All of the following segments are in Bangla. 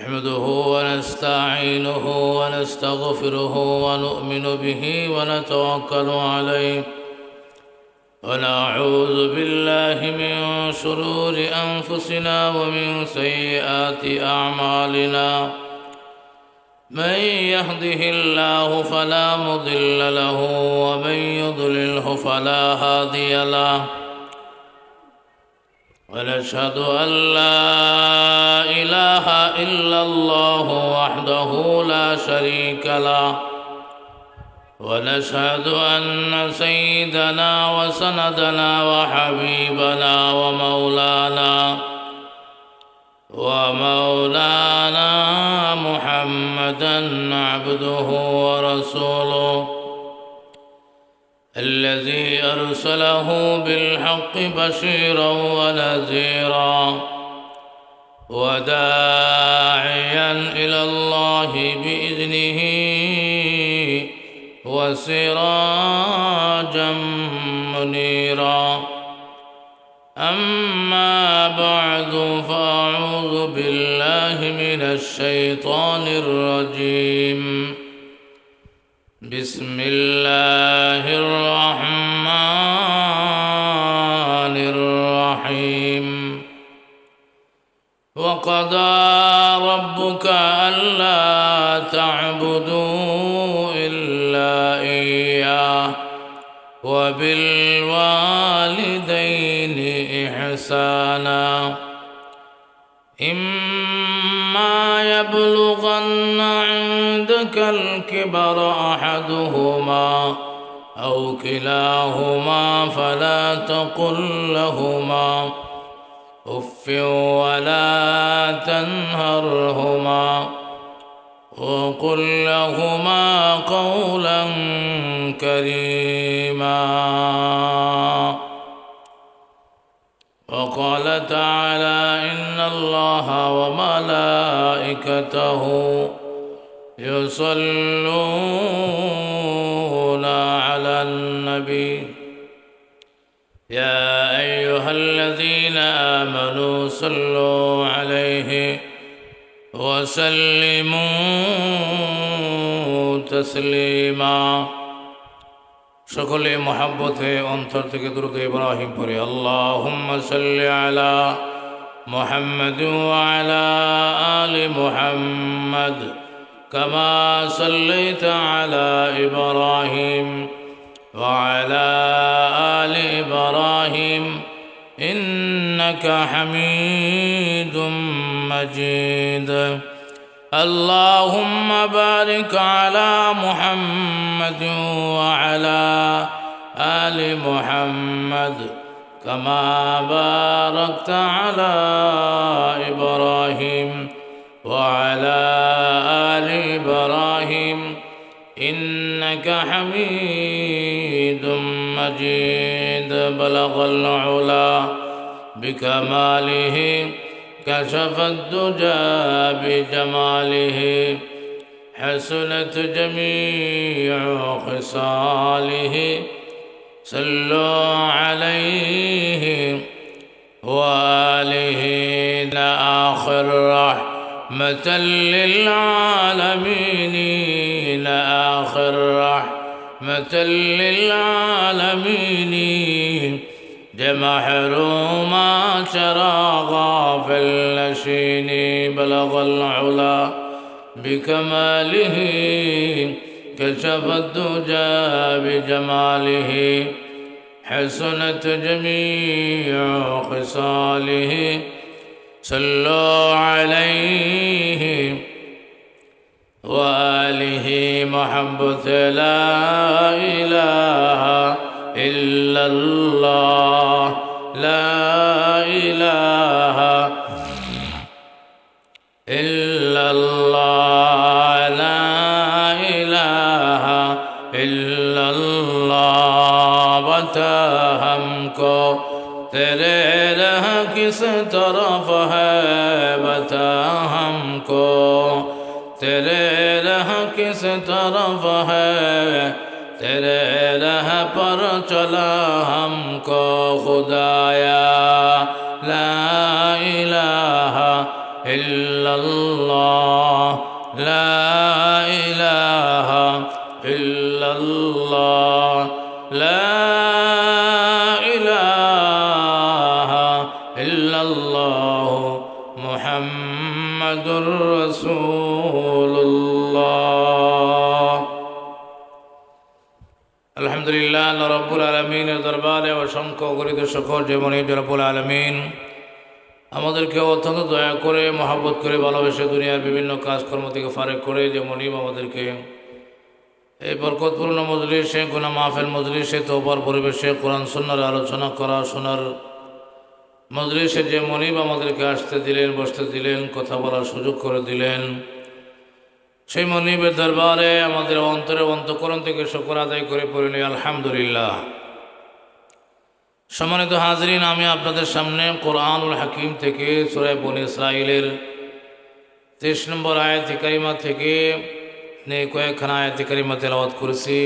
نحمده ونستعينه ونستغفره ونؤمن به ونتوكل عليه ونعوذ بالله من شرور أنفسنا ومن سيئات أعمالنا من يهده الله فلا مضل له ومن يضلله فلا هادي له ونشهد أن لا إله إلا الله وحده لا شريك له ونشهد أن سيدنا وسندنا وحبيبنا ومولانا محمدا عبده ورسوله الذي أرسله بالحق بشيرا ونذيرا وداعيا إلى الله بإذنه وسراجا منيرا أما بعد فأعوذ بالله من الشيطان الرجيم بسم الله الرحمن الرحيم وقضى ربك ألا تعبدوا إلا إياه وبالوالدين إحسانا إما يبلغن عندك الكبر أحدهما أو كلاهما فلا تقل لهما أف ولا تنهرهما وقل لهما قولا كريما وقال تعالى إن الله وملائكته يصلون على النبي يا أيها الذين آمنوا صلوا عليه وسلموا تسليما সকলে মহব্বতে অন্তর থেকে দুরূদ ইব্রাহিম পড়ে আল্লাহুম্মা সাল্লি আলা মুহাম্মাদ ওয়া আলা আলি মুহাম্মাদ কামা সাল্লাইতা আলা ইব্রাহিম ওয়া আলা আলি ইব্রাহিম ইন্নাকা হামিদুম মাজিদ اللهم بارك على محمد وعلى آل محمد كما باركت على إبراهيم وعلى آل إبراهيم إنك حميد مجيد بلغ العلا بكماله كشف الدجى بجماله حسنت جميع خصاله صلوا عليه وآله آخر رحمة للعالمين آخر رحمة للعالمين محروما شراغا في اللشين بلغ العلا بكماله كشف الدجى بجماله حسنت جميع خصاله صلوا عليه وآله محبة لا إله إلا الله لا إله إلا الله لا إله إلا الله بتا हमको तेरे राह किस तरफ है बता हमको तेरे राह किस तरफ है तेरे राह पर चला हमको खुदाया ला इलाहा इल्ला ইল্লাল্লাহ লা ইলাহা ইল্লাল্লাহ লা ইলাহা ইল্লাল্লাহ মুহাম্মাদুর রাসূলুল্লাহ। আলহামদুলিল্লাহ, আল্লাহ রাব্বুল আলামিনের দরবারে অসংখ্য গরিত শুকর যে মনিব রব্বুল আলামিন আমাদেরকে অত্যন্ত দয়া করে, মহব্বত করে, ভালোবেসে দুনিয়ার বিভিন্ন কাজকর্ম থেকে ফারেক করে যে মনিব আমাদেরকে এই বরকতপূর্ণ মজলিসে, গুনাহ মাহফিল মজলিসে, তওবার পরিবেশে কোরআন সুন্নাহর আলোচনা করা শোনার মজলিসে যে মনিব আমাদেরকে আসতে দিলেন, বসতে দিলেন, কথা বলার সুযোগ করে দিলেন, সেই মনিবের দরবারে আমাদের অন্তঃকরণ থেকে শুকর আদায় করে পড়ে নিই আলহামদুলিল্লাহ। সম্মানিত হাজরিন, আমি আপনাদের সামনে কোরআনুল হাকিম থেকে সূরা বনী ইসরাঈলের 23 নম্বর আয়াত কারিমা থেকে কয়েকখানা আয়াত কারিমা তেলাওয়াত করেছি।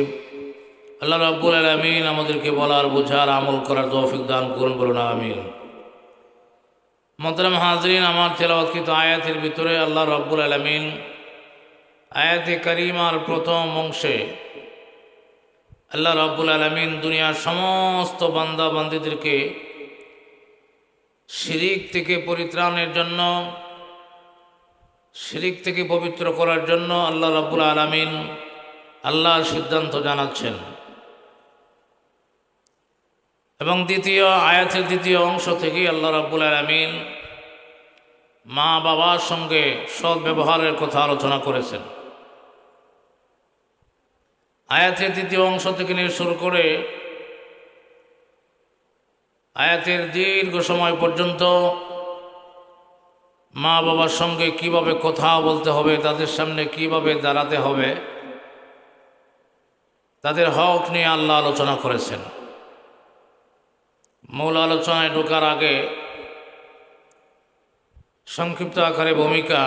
আল্লাহ রাব্বুল আলামিন আমাদেরকে বলার, বোঝার, আমল করার তৌফিক দান করুন, বলুন আমিন। মোহতারাম হাজরিন, আমার তেলাওয়াতকৃত আয়াতের ভিতরে আল্লাহ রাব্বুল আলামিন আয়াতে কারিমার প্রথম অংশে আল্লাহ রাব্বুল আলামিন দুনিয়ার সমস্ত বান্দা বান্দীদেরকে শিরিক থেকে পরিত্রাণের জন্য, শিরিক থেকে পবিত্র করার জন্য আল্লাহ রাব্বুল আলামিন আল্লাহর সিদ্ধান্ত জানাচ্ছেন। এবং দ্বিতীয় আয়াতের দ্বিতীয় অংশ থেকে আল্লাহ রাব্বুল আলামিন মা বাবার সঙ্গে সৎ ব্যবহারের কথা আলোচনা করেছেন। আয়াতের দ্বিতীয় অংশ থেকে নিয়ে শুরু করে আয়াতের দীর্ঘ সময় পর্যন্ত মা বাবার সঙ্গে কিভাবে কথা বলতে হবে, তাদের সামনে কিভাবে দাঁড়াতে হবে, তাদের হক নিয়ে আল্লাহ আলোচনা করেছেন। মূল আলোচনায় ঢোকার আগে সংক্ষিপ্ত আকারে ভূমিকা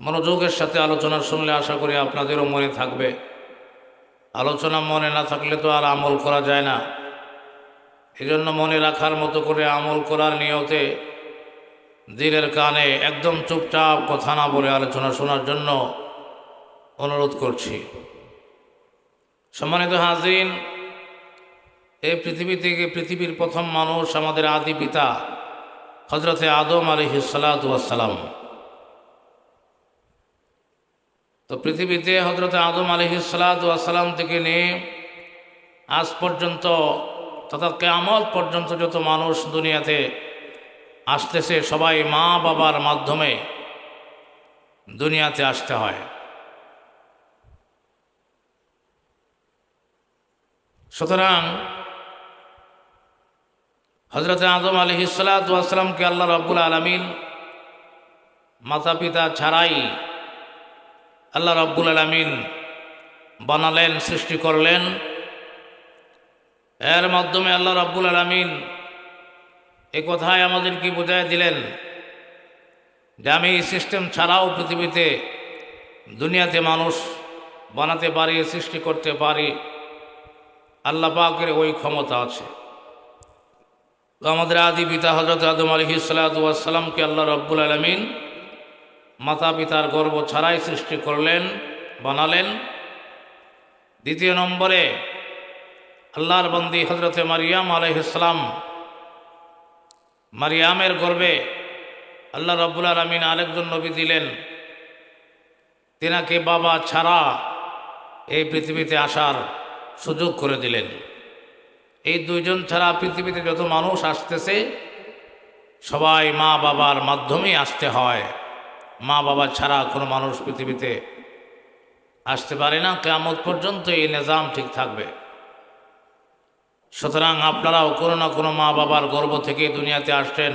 মনোযোগের সাথে আলোচনা শুনলে আশা করি আপনাদেরও মনে থাকবে। আলোচনা মনে না থাকলে তো আর আমল করা যায় না। এই জন্য মনে রাখার মতো করে আমল করার নিয়তে দিলের কানে একদম চুপচাপ কথা না বলে আলোচনা শোনার জন্য অনুরোধ করছি। সম্মানিত হাজরিন, এই পৃথিবী থেকে পৃথিবীর প্রথম মানুষ আমাদের আদি পিতা হযরতে আদম আলাইহিস সালাতু ওয়াস সালাম। তো পৃথিবীতে হযরতে আদম আলাইহিস সালাতু ওয়াস সালাম থেকে নিয়ে আজ পর্যন্ত তথা কিয়ামত পর্যন্ত যত মানুষ দুনিয়াতে আসতেছে সবাই মা বাবার মাধ্যমে দুনিয়াতে আসতে হয়। সুতরাং হযরতে আদম আলাইহিস সালাতু ওয়াস সালামকে আল্লাহ রাব্বুল আলামিন মাতা পিতা ছাড়াই আল্লাহ রাব্বুল আলামিন বানালেন, সৃষ্টি করলেন। এর মাধ্যমে আল্লাহ রাব্বুল আলামিন এই কথায় আমাদেরকে বোঝায় দিলেন যে আমি এই সিস্টেম ছাড়াও পৃথিবীতে দুনিয়াতে মানুষ বানাতে পারি, সৃষ্টি করতে পারি। আল্লাহ পাকের ওই ক্ষমতা আছে। তো আমাদের আদি পিতা হযরত আদম আলাইহিস সালাতু ওয়াস সালামকে আল্লাহ রাব্বুল আলামিন মাতা পিতার গর্ভ ছাড়াই সৃষ্টি করলেন, বানালেন। দ্বিতীয় নম্বরে আল্লাহর বন্দী হযরতে মারিয়াম আলাইহিস সালাম, মারিয়ামের গর্ভে আল্লাহ রাব্বুল আলামিন আরেকজন নবী দিলেন। তিনাকে বাবা ছাড়া এই পৃথিবীতে আসার সুযোগ করে দিলেন। এই দুইজন ছাড়া পৃথিবীতে যত মানুষ আসতেছে সবাই মা বাবার মাধ্যমেই আসতে হয়। মা বাবা ছাড়া কোনো মানুষ পৃথিবীতে আসতে পারে না। কিয়ামত পর্যন্ত এই নিজাম ঠিক থাকবে। সুতরাং আপনারাও কোনো না কোনো মা বাবার গর্ভ থেকে দুনিয়াতে আসছেন।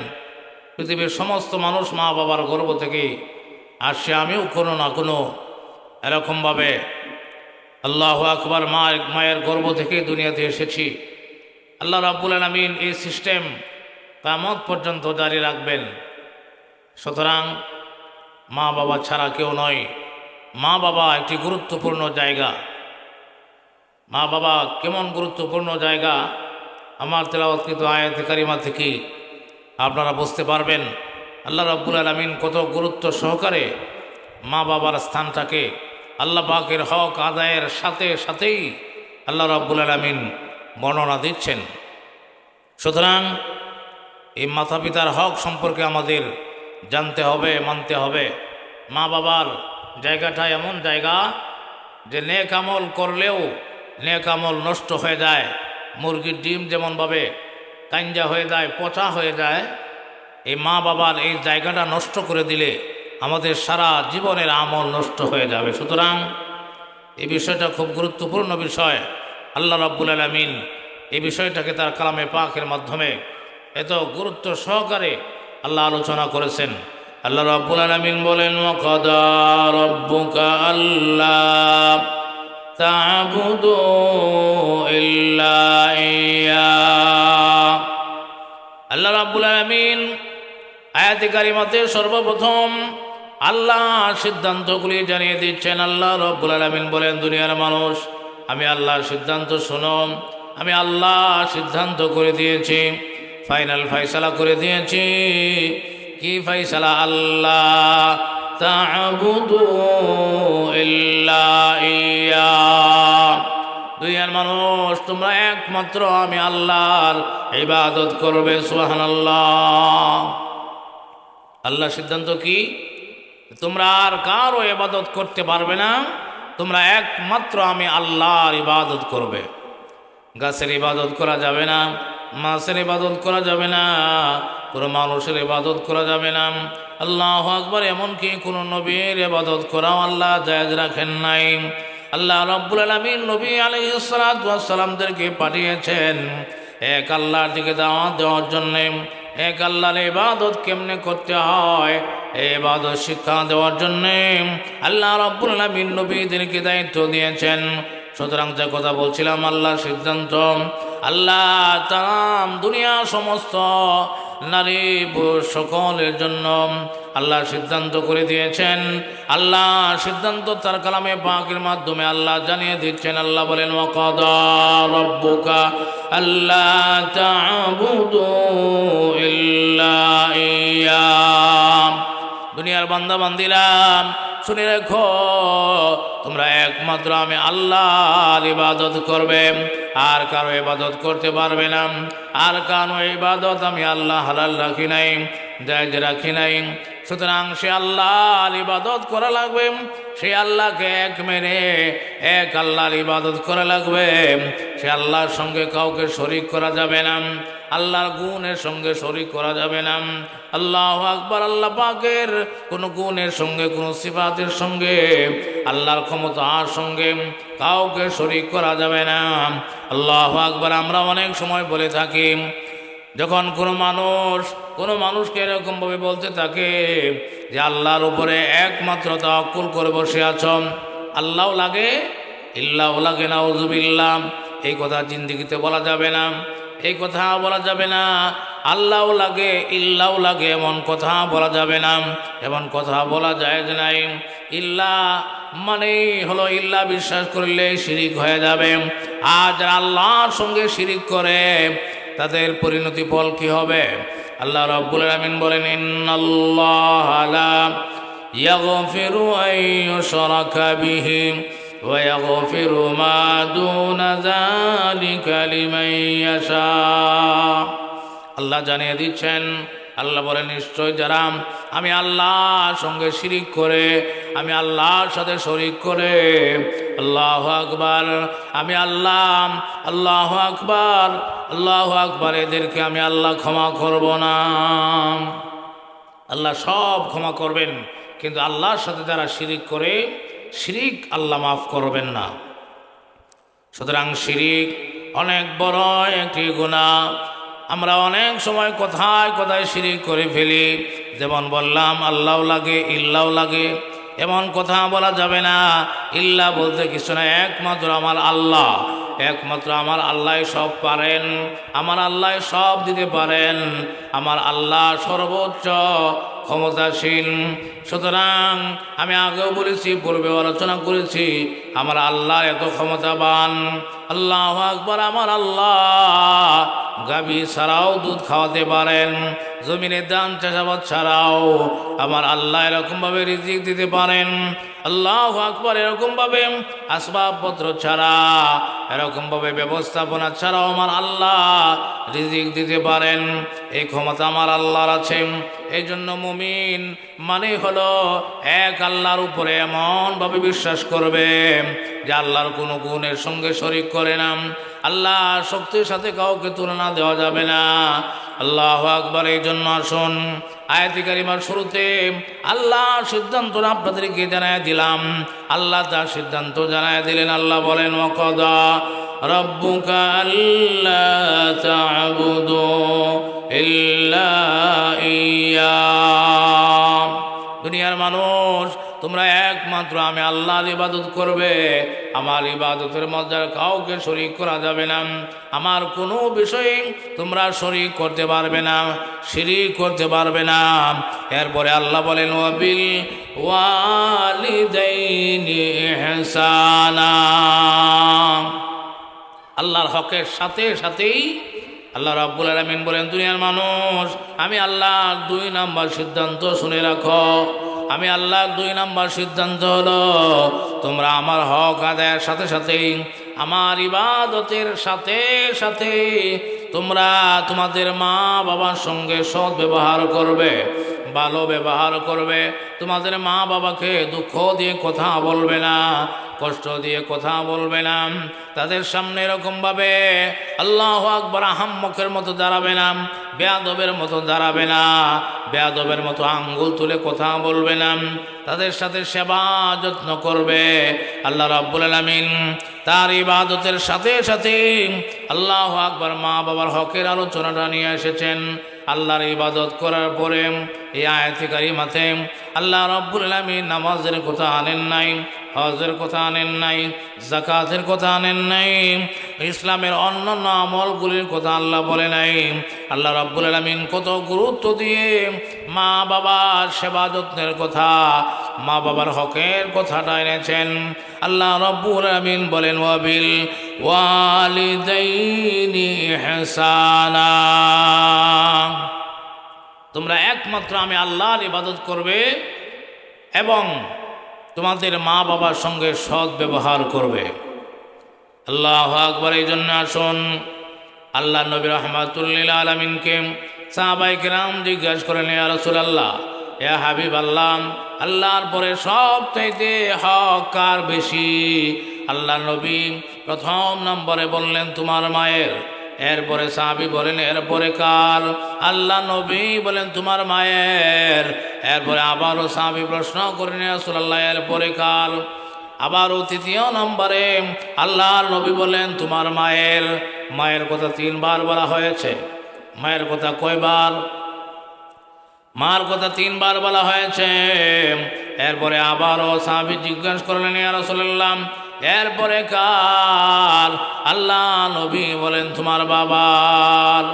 পৃথিবীর সমস্ত মানুষ মা বাবার গর্ভ থেকেই আসছে। আমিও কোনো না কোনো এরকমভাবে আল্লাহু আকবার মায়ের গর্ভ থেকে দুনিয়াতে এসেছি। আল্লাহ রাব্বুল আলামিন এই সিস্টেম কিয়ামত পর্যন্ত জারি রাখবেন। সুতরাং মা বাবা ছাড়া কেউ নয়। মা বাবা একটি গুরুত্বপূর্ণ জায়গা। মা বাবা কেমন গুরুত্বপূর্ণ জায়গা আমার তেলাওয়াতকৃত আয়াতে কারিমা থেকে আপনারা বুঝতে পারবেন। আল্লাহ রাব্বুল আলামিন কত গুরুত্ব সহকারে মা বাবার স্থানটাকে আল্লাহ পাকের হক আদায়ের সাথে সাথেই আল্লাহ রাব্বুল আলামিন বর্ণনা দিচ্ছেন। সুতরাং এই মাতা পিতার হক সম্পর্কে আমাদের জানতে হবে, মানতে হবে। মা বাবার জায়গাটা এমন জায়গা যে নেক আমল করলেও নেক আমল নষ্ট হয়ে যায়। মুরগির ডিম যেমনভাবে কাঞ্জা হয়ে যায়, পচা হয়ে যায়, এই মা বাবার এই জায়গাটা নষ্ট করে দিলে আমাদের সারা জীবনের আমল নষ্ট হয়ে যাবে। সুতরাং এই বিষয়টা খুব গুরুত্বপূর্ণ বিষয়। আল্লাহ রাব্বুল আলামিন এই বিষয়টাকে তার কালামে পাকের মাধ্যমে এত গুরুত্ব সহকারে আল্লাহ আলোচনা করেছেন। আল্লাহ রাব্বুল আলামিন বলেন, ওয়াকাদা রাব্বুকা আল্লা তা'বুদু ইল্লা ইয়্যা। আল্লাহ রাব্বুল আলামিন আয়াতে কারিমাতে সর্বপ্রথম আল্লাহ সিদ্ধান্তগুলি জানিয়ে দিচ্ছেন। আল্লাহ রাব্বুল আলামিন বলেন, দুনিয়ার মানুষ, আমি আল্লাহর সিদ্ধান্ত শোনো। আমি আল্লাহ সিদ্ধান্ত করে দিয়েছি, ফাইনাল ফয়সালা করে দিয়েছি। কি ফয়সালা? আল্লাহ তা'বুদু ইল্লা ইয়্যা। দুনিয়ার মানুষ, তোমরা একমাত্র আমি আল্লাহর ইবাদত করবে। সুবহানাল্লাহ। আল্লাহ সিদ্ধান্ত কি? তোমরা আর কারো ইবাদত করতে পারবে না, তোমরা একমাত্র আমি আল্লাহর ইবাদত করবে। গাছের ইবাদত করা যাবে না, মাছের ইবাদত করা যাবে না, কোনো মানুষের ইবাদত করা যাবে না। আল্লাহু আকবার। এমনকি কোনো নবীর ইবাদত করাও আল্লাহ জায়েজ রাখেন নাই। আল্লাহ রাব্বুল আলামিন নবী আলাইহিস সালাতু ওয়াস সালামদেরকে পাঠিয়েছেন এক আল্লাহর দিকে দাওয়াত দেওয়ার জন্য, এক আল্লাহর ইবাদত কেমনে করতে হয় এই ইবাদত শিক্ষা দেওয়ার জন্য আল্লাহ রাব্বুল আলামিন নবীদেরকে দায়িত্ব দিয়েছেন। সুতরাং যে কথা বলছিলাম, আল্লাহর সিদ্ধান্ত, আল্লাহ তাম দুনিয়া সমস্ত নারী পুরুষ সকলের জন্য আল্লাহ সিদ্ধান্ত করে দিয়েছেন। আল্লাহ সিদ্ধান্ত তার কালামে পাকের মাধ্যমে আল্লাহ জানিয়ে দিচ্ছেন। আল্লাহ বলেন, ওয়াকাদা রাব্বুকা আল্লা তা'বুদু ইল্লা ইয়্যা। দুনিয়ার বান্দা বান্দিরা, শুনে রেখো, তোমরা একমাত্র আমি আল্লাহর ইবাদত করবে, আর কারো ইবাদত করতে পারবে না। আর কারো ইবাদত আমি আল্লাহ হালাল রাখি নাই, জায়েজ রাখি নাই। সুতরাং সে আল্লাহর ইবাদত করা লাগবে, সে আল্লাহকে এক মেনে এক আল্লাহর ইবাদত করা লাগবে। সে আল্লাহর সঙ্গে কাউকে শরীক করা যাবে না, আল্লাহর গুণের সঙ্গে শরীক করা যাবে না। আল্লাহু আকবার। আল্লাহ পাকের কোনো গুণের সঙ্গে, কোনো সিফাতের সঙ্গে, আল্লাহর ক্ষমতার সঙ্গে কাউকে শরীক করা যাবে না। আল্লাহু আকবার। আমরা অনেক সময় বলে থাকি, যখন কোনো মানুষকে এরকমভাবে বলতে থাকে যে আল্লাহর উপরে একমাত্র তাওয়াক্কুল করে বসে আছো, আল্লাহও লাগে ইল্লাও লাগে, নাউযুবিল্লাহ। এই কথা জিন্দেগিতে বলা যাবে না, এই কথা বলা যাবে না। আল্লাহও লাগে ইল্লাও লাগে এমন কথা বলা যাবে না, এমন কথা বলা জায়েজ নাই। ইল্লা মানে হলো ইল্লা বিশ্বাস করলে শিরিক হয়ে যাবে। আর যারা আল্লাহর সঙ্গে শিরিক করে তাদের পরিণতি ফল কি হবে? আল্লাহ রাব্বুল আলামিন বলেন, ইন্নাল্লাহা লা ইয়াগফিরু আন ইউশরাকা বিহি ওয়া ইয়াগফিরু মা দুনা যালিকা লিমান ইয়াশা। আল্লাহ জানিয়ে দিচ্ছেন, আল্লাহ বলেন, নিশ্চয় যারা আমি আল্লাহর সঙ্গে শিরিক করে, আমি আল্লাহর সাথে শরীক করে, আল্লাহু আকবার, আমি আল্লাহ, আল্লাহু আকবার, আল্লাহু আকবার, এদেরকে আমি আল্লাহ ক্ষমা করব না। আল্লাহ সব ক্ষমা করবেন, কিন্তু আল্লাহর সাথে যারা শিরিক করে, শিরিক আল্লাহ মাফ করবেন না। সুতরাং শিরিক অনেক বড় একটি গুনাহ। আমরা অনেক সময় কথায় কথায় শিরিক করে ফেলি। যেমন বললাম, আল্লাহও লাগে ইল্লাও লাগে, এমন কথা বলা যাবে না। ইল্লা বলতে কিছু না, একমাত্র আমার আল্লাহ, একমাত্র আমার আল্লাহ সব পারেন, আমার আল্লাহ সব দিতে পারেন, আমার আল্লাহ সর্বোচ্চ ক্ষমতাসীন। সুতরাং আমি আগেও বলেছি, পূর্বেও আলোচনা করেছি, আমার আল্লাহ এত ক্ষমতাবান। আল্লাহু আকবার। আমার আল্লাহ গাভী ছাড়াও দুধ খাওয়াতে পারেন, জমিনে ধান চাষাবাদ ছাড়াও আমার আল্লাহ এরকমভাবে রিজিক দিতে পারেন। আল্লাহু আকবার। এরকমভাবে আসবাবপত্র ছাড়া, এরকমভাবে ব্যবস্থাপনা ছাড়াও আমার আল্লাহ রিজিক দিতে পারেন। এই ক্ষমতা আমার আল্লাহর আছে। এই জন্য মুমিন মানে হলো এক আল্লাহর উপরে এমনভাবে বিশ্বাস করবে যে আল্লাহর কোনো গুণের সঙ্গে শরিক করে না, আল্লাহ শক্তির সাথে কাউকে তুলনা দেওয়া যাবে না। আল্লাহু আকবার। এই জন্য আসুন আয়াতে কারিমার শুরুতে আল্লাহ সিদ্ধান্তটা আপনাদেরকে জানায় দিলাম। আল্লাহ তার সিদ্ধান্ত জানায় দিলেন। আল্লাহ বলেন, ওয়াকাদা রাব্বুকা আল্লা তা'বুদু ইল্লা ইয়্যা। দুনিয়ার মানুষ, তোমরা একমাত্র আমি আল্লাহর ইবাদত করবে। আমার ইবাদতের মধ্যে কাউকে শরীক করা যাবে না। আমার কোনো বিষয়ে তোমরা শরীক করতে পারবে না, শিরিক করতে পারবে না। এরপরে আল্লাহ বলেন, ওয়াবিল ওয়ালিদাইনি ইহসানা। আল্লাহর হকের সাথে সাথেই আল্লাহ রাব্বুল আলামিন বলেন, দুনিয়ার মানুষ, আমি আল্লাহর 2 নাম্বার সিদ্ধান্ত শুনে রাখো। আমি আল্লাহর 2 নাম্বার সিদ্ধান্ত হলো, তোমরা আমার হক আদায়ের সাথে সাথেই, আমার ইবাদতের সাথে সাথে তোমরা তোমাদের মা বাবার সঙ্গে সৎ ব্যবহার করবে, ভালো ব্যবহার করবে। তোমাদের মা বাবাকে দুঃখ দিয়ে কথা বলবে না, কষ্ট দিয়ে কথা বলবে না। তাদের সামনে এরকমভাবে আল্লাহু আকবার আহাম্মকের মতো দাঁড়াবে না, বেয়াদবের মতো দাঁড়াবে না, বেয়াদবের মতো আঙ্গুল তুলে কথা বলবে না। তাদের সাথে সেবা যত্ন করবে। আল্লাহ রাব্বুল আলামিন তার ইবাদতের সাথে সাথে আল্লাহু আকবার মা বাবার হকের আলোচনাটা নিয়ে এসেছেন। আল্লাহর ইবাদত করার পরে এই আয়াতে কারিমাতে আল্লাহ রাব্বুল আলামিন নামাজের কথা আনেন নাই, হজের কথা আনেন নাই, যাকাতের কথা আনেন নাই, ইসলামের অন্যান্য আমলগুলির কথা আল্লাহ বলে নাই। আল্লাহ রাব্বুল আলামিন কত গুরুত্ব দিয়ে মা বাবার সেবা যত্নের কথা, মা বাবার হকের কথাটা এনেছেন। আল্লাহ রাব্বুল আলামিন বলেন, ওয়াবিল ওয়ালিদাইনি ইহসানা। তোমরা একমাত্র আমি আল্লাহর ইবাদত করবে এবং তোমাদের মা বাবার সঙ্গে সৎ ব্যবহার করবে। আল্লাহু আকবার। এই জন্য আসুন আল্লাহ নবী রাহমাতুল লিল আলামিনকে সাহাবায়ে কেরাম জিজ্ঞাসা করেন, ইয়া রাসূলুল্লাহ, ইয়া হাবিব আল্লাহ, আল্লাহর পরে সবচাইতে হক কার বেশি? আল্লাহ নবী প্রথম নম্বরে বললেন, তোমার মায়ের। এরপরে সাহাবী বলেন, এরপরে কার? আল্লাহ নবী বলেন, তোমার মায়ের। এরপরে আবারও সাহাবী প্রশ্ন করেন, ইয়া রাসূলুল্লাহ, এরপরে কার? আবারও তৃতীয় নম্বরে আল্লাহর নবী বলেন, তোমার মায়ের। মায়ের কথা 3 বার বলা হয়েছে। মায়ের কথা কয়বার? মার কথা 3 বার বলা হয়েছে। এরপরে আবারও সাহাবী জিজ্ঞাসা করলেন, ইয়া রাসূলুল্লাহ, এরপরে কার? আল্লাহ নবী বলেন, তোমার বাবার।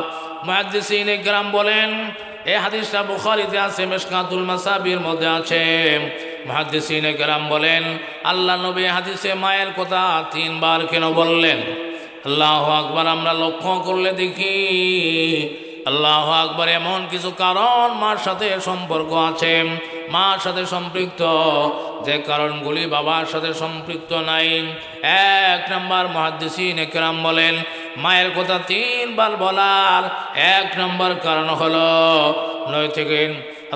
মুহাদ্দিসিনে কেরাম বলেন, এই হাদিসটা বুখারীতে আছে, মিশকাতুল মাসাবির মধ্যে আছে। মুহাদ্দিসিনে কেরাম বলেন, আল্লাহ নবী হাদিসে মায়ের কথা 3 বার কেন বললেন? আল্লাহু আকবার। আমরা লক্ষ্য করলে দেখি আল্লাহু আকবার, এমন কিছু কারণ মার সাথে সম্পর্ক আছে, মার সাথে সম্পৃক্ত, যে কারণগুলি বাবার সাথে সম্পৃক্ত নাই। 1 নম্বর মুহাদ্দিসিনে কেরাম বলেন, মায়ের কথা 3 বার বলার 1 নম্বর কারণ হলো, 9 থেকে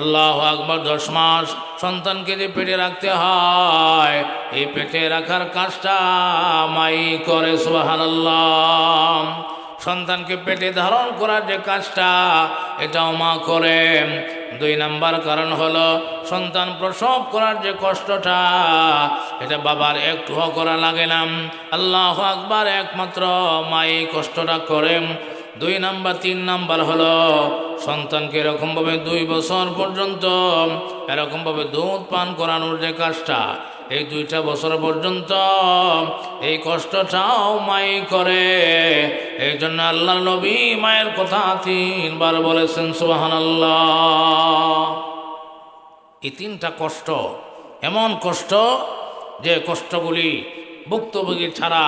আল্লাহু আকবার 10 মাস সন্তানকে যে পেটে রাখতে হয়, এই পেটে রাখার কাজটা মাই করে। সুবহানাল্লাহ। সন্তানকে পেটে ধারণ করার যে কাজটা, এটাও মা করে। 2 নম্বর কারণ হলো, সন্তান প্রসব করার যে কষ্টটা, এটা বাবার একটুও করা লাগে না। আল্লাহু আকবার। একমাত্র মা এই কষ্টটা করে। 2 নম্বর 3 নম্বর হলো, সন্তানকে এরকমভাবে 2 বছর পর্যন্ত এরকমভাবে দুধ পান করানোর যে কাজটা, এই 2টা বছর পর্যন্ত এই কষ্টটাও মাই করে। এই জন্য আল্লাহ নবী মায়ের কথা 3 বার বলেছেন। সুবহানাল্লাহ। এই 3টা কষ্ট এমন কষ্ট যে কষ্টগুলি ভুক্তভোগী ছাড়া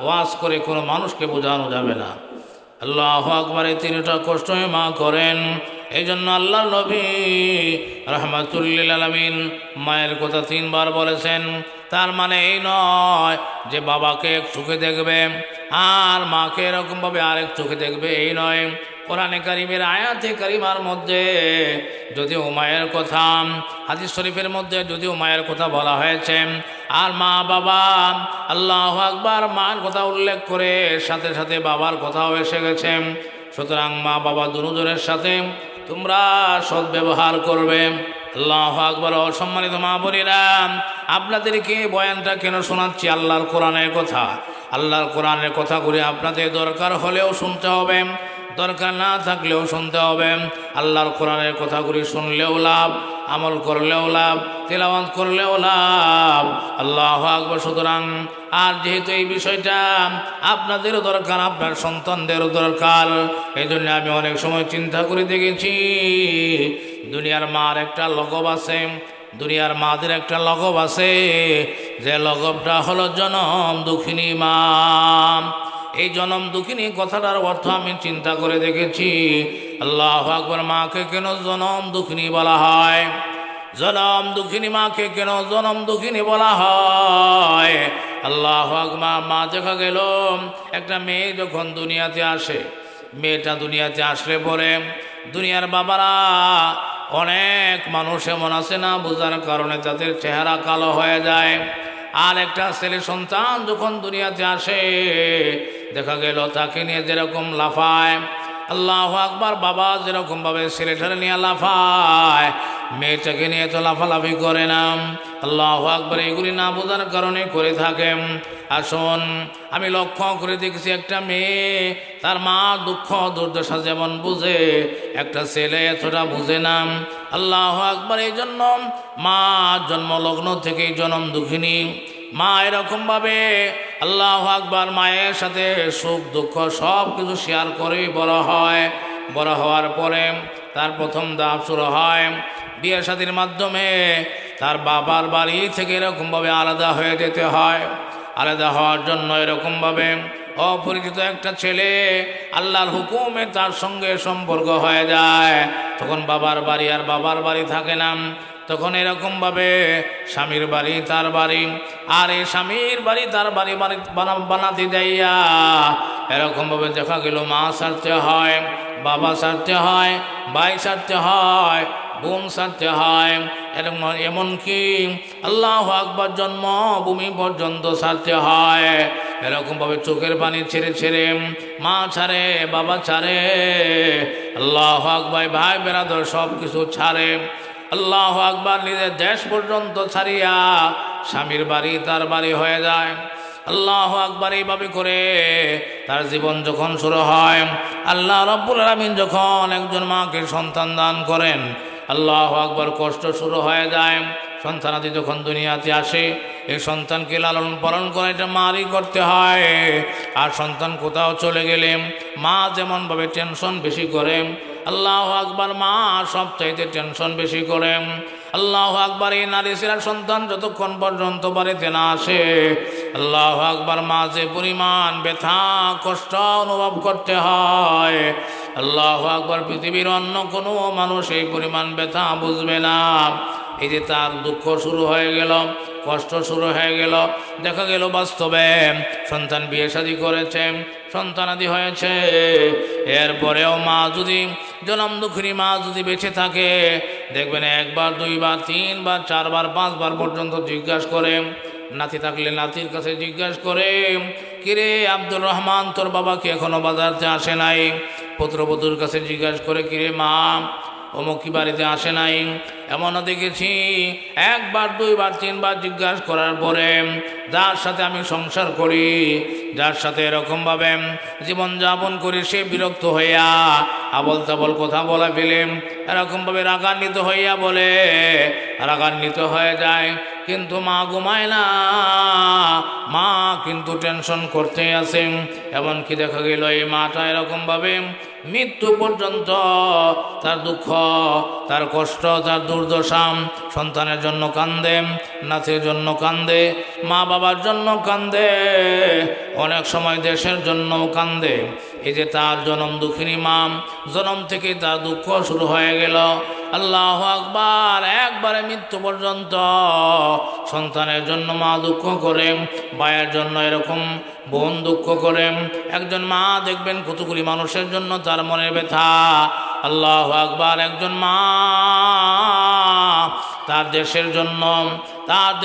ওয়াজ করে কোনো মানুষকে বোঝানো যাবে না। আল্লাহু আকবার। এই তিনটা কষ্টই মা করেন। এই জন্য আল্লাহ নবী রাহমাতুল লিল আলামিন মায়ের কথা 3 বার বলেছেন। তার মানে এই নয় যে বাবাকে এক চোখে দেখবে আর মাকে এরকমভাবে আরেক চোখে দেখবে, এই নয়। কোরআনে কারিমের আয়াতে কারিমার মধ্যে যদিও মায়ের কথা, হাদিস শরীফের মধ্যে যদিও মায়ের কথা বলা হয়েছে, আর মা বাবা আল্লাহু আকবার মার কথা উল্লেখ করে সাথে সাথে বাবার কথাও এসে গেছে। সুতরাং মা বাবা দুজনের সাথে তোমরা সদ্ব্যবহার করবে। আল্লাহু আকবার। সম্মানিত মা বোনেরা, আপনাদেরকে বয়ানটা কেন শোনাচ্ছি? আল্লাহর কোরআনের কথা। আল্লাহর কোরআনের কথাগুলি আপনাদের দরকার হলেও শুনতে হবে, দরকার না থাকলেও শুনতে হবে। আল্লাহর কোরআনের কথাগুলি শুনলেও লাভ, আমল করলেও লাভ, তেলাওয়াত করলেও লাভ। আল্লাহু আকবার। সুতরাং আর যেহেতু এই বিষয়টা আপনাদেরও দরকার, আপনার সন্তানদেরও দরকার, এই জন্য আমি অনেক সময় চিন্তা করে দেখেছি, দুনিয়ার মার একটা লকব আছে, দুনিয়ার মাদের একটা লকব আছে, যে লকবটা হলো জনম দুঃখিনী মা। এই জনম দুঃখিনী কথাটার অর্থ আমি চিন্তা করে দেখেছি। আল্লাহু আকবার। মাকে কেন জনম দুঃখিনী বলা হয়? জনম দুঃখিনী মাকে কেন জনম দুঃখিনী বলা হয়? আল্লাহু আকবার। মা দেখা গেল একটা মেয়ে যখন দুনিয়াতে আসে, মেয়েটা দুনিয়াতে আসলে পরে দুনিয়ার বাবারা, অনেক মানুষ এমন আছে না বোঝার কারণে তাদের চেহারা কালো হয়ে যায়। আর একটা ছেলে সন্তান যখন দুনিয়াতে আসে, দেখা গেল তাকে নিয়ে যেরকম লাফায়, আল্লাহু আকবার, বাবা যেরকমভাবে ছেলেটারে নিয়ে লাফায়, মেয়েটাকে নিয়ে তো লাফালাফি করে না। আল্লাহু আকবার। এগুলি না বোঝার কারণে করে থাকেন। আসুন, আমি লক্ষ্য করে দেখছি একটা মেয়ে তার মা দুঃখ দুর্দশা যেমন বুঝে, একটা ছেলে এতটা বুঝে না। আল্লাহু আকবার। এই জন্য মা জন্মলগ্ন থেকেই জনম দুঃখিনী। মা এরকমভাবে আল্লাহু আকবার মায়ের সাথে সুখ দুঃখ সব কিছু শেয়ার করে বড় হয়। বড় হওয়ার পরে তার প্রথম ধাপ শুরু হয় বিয়ে শাদীর মাধ্যমে। তার বাবার বাড়ি থেকে এরকমভাবে আলাদা হয়ে যেতে হয়। আলাদা হওয়ার জন্য এরকমভাবে অপরিচিত একটা ছেলে আল্লাহর হুকুমে তার সঙ্গে সম্পর্ক হয়ে যায়। তখন বাবার বাড়ি আর বাবার বাড়ি থাকে না, তখন এরকমভাবে স্বামীর বাড়ি তার বাড়ি, আর এই স্বামীর বাড়ি তার বাড়ি বানাতে যাইয়া এরকমভাবে দেখা গেল মা ছাড়তে হয়, বাবা ছাড়তে হয়, ভাই ছাড়তে হয়, বোন ছাড়তে হয়, এমনকি আল্লাহু আকবার জন্মভূমি পর্যন্ত ছাড়তে হয়। এরকমভাবে চোখের পানি ছেড়ে ছেড়ে মা ছাড়ে, বাবা ছাড়ে, আল্লাহু আকবার, ভাই বেরাদর সব কিছু ছাড়ে। আল্লাহু আকবার। নিজের দেশ পর্যন্ত ছাড়িয়া স্বামীর বাড়ি তার বাড়ি হয়ে যায়। আল্লাহু আকবার। এইভাবে করে তার জীবন যখন শুরু হয়, আল্লাহ রাব্বুল আলামিন যখন একজন মাকে সন্তান দান করেন, আল্লাহু আকবার, কষ্ট শুরু হয়ে যায়। সন্তানাদি যখন দুনিয়াতে আসে, এই সন্তানকে লালন পালন করে এটা মারই করতে হয়। আর সন্তান কোথাও চলে গেলে মা যেমনভাবে টেনশন বেশি করে, আল্লাহু আকবার, মা সবচাইতে টেনশন বেশি করে। আল্লাহু আকবার। এই নারী ছেলের সন্তান যতক্ষণ পর্যন্ত বাড়িতে না আসে, আল্লাহু আকবার, মা যে পরিমাণ ব্যথা কষ্ট অনুভব করতে হয়, আল্লাহু আকবার, পৃথিবীর অন্য কোনো মানুষ এই পরিমাণ ব্যথা বুঝবে না। এই যে তার দুঃখ শুরু হয়ে গেল, কষ্ট শুরু হয়ে গেল, দেখা গেল বাস্তবে সন্তান বিয়ে শাদী করেছে, সন্তানাদি হয়েছে, এরপরেও মা যদি জনম দুঃখিনী মা যদি বেঁচে থাকে, দেখবেন একবার, দুইবার, তিনবার, চারবার, পাঁচবার পর্যন্ত জিজ্ঞাসা করে, নাতি থাকলে নাতির কাছে জিজ্ঞাসা করে, কিরে আব্দুর রহমান, তোর বাবা কি এখনো বাজারতে আসে নাই? পুত্রবধূর কাছে জিজ্ঞাসা করে, কিরে মা অমুক কি বাড়িতে আসে নাই? এমনও দেখেছি একবার, দুইবার, তিনবার জিজ্ঞাসা করার পরে যার সাথে আমি সংসার করি, যার সাথে এরকমভাবে জীবনযাপন করি, সে বিরক্ত হইয়া আবল তাবল কথা বলা ফেলে, এরকমভাবে রাগান্বিত হইয়া বলে, রাগান্বিত হয়ে যায়। কিন্তু মা ঘুমায় না, মা কিন্তু টেনশন করতে আছে। এমনকি দেখা গেল এই মাটা এরকমভাবে মৃত্যু পর্যন্ত তার দুঃখ, তার কষ্ট, তার দুর্দশা সন্তানের জন্য কান্দে, নাতির জন্য কান্দে, মা বাবার জন্য কান্দে, অনেক সময় দেশের জন্য কান্দে। এই যে তার জনম দুঃখিনী মা, জনম থেকে তার দুঃখ শুরু হয়ে গেল। আল্লাহু আকবার। একবারে মৃত্যু পর্যন্ত সন্তানের জন্য মা দুঃখ করে, ভাইয়ের জন্য এরকম বোন দুঃখ করে। একজন মা দেখবেন কতগুলি মানুষের জন্য তার মনের ব্যথা। আল্লাহু আকবার। একজন মা তার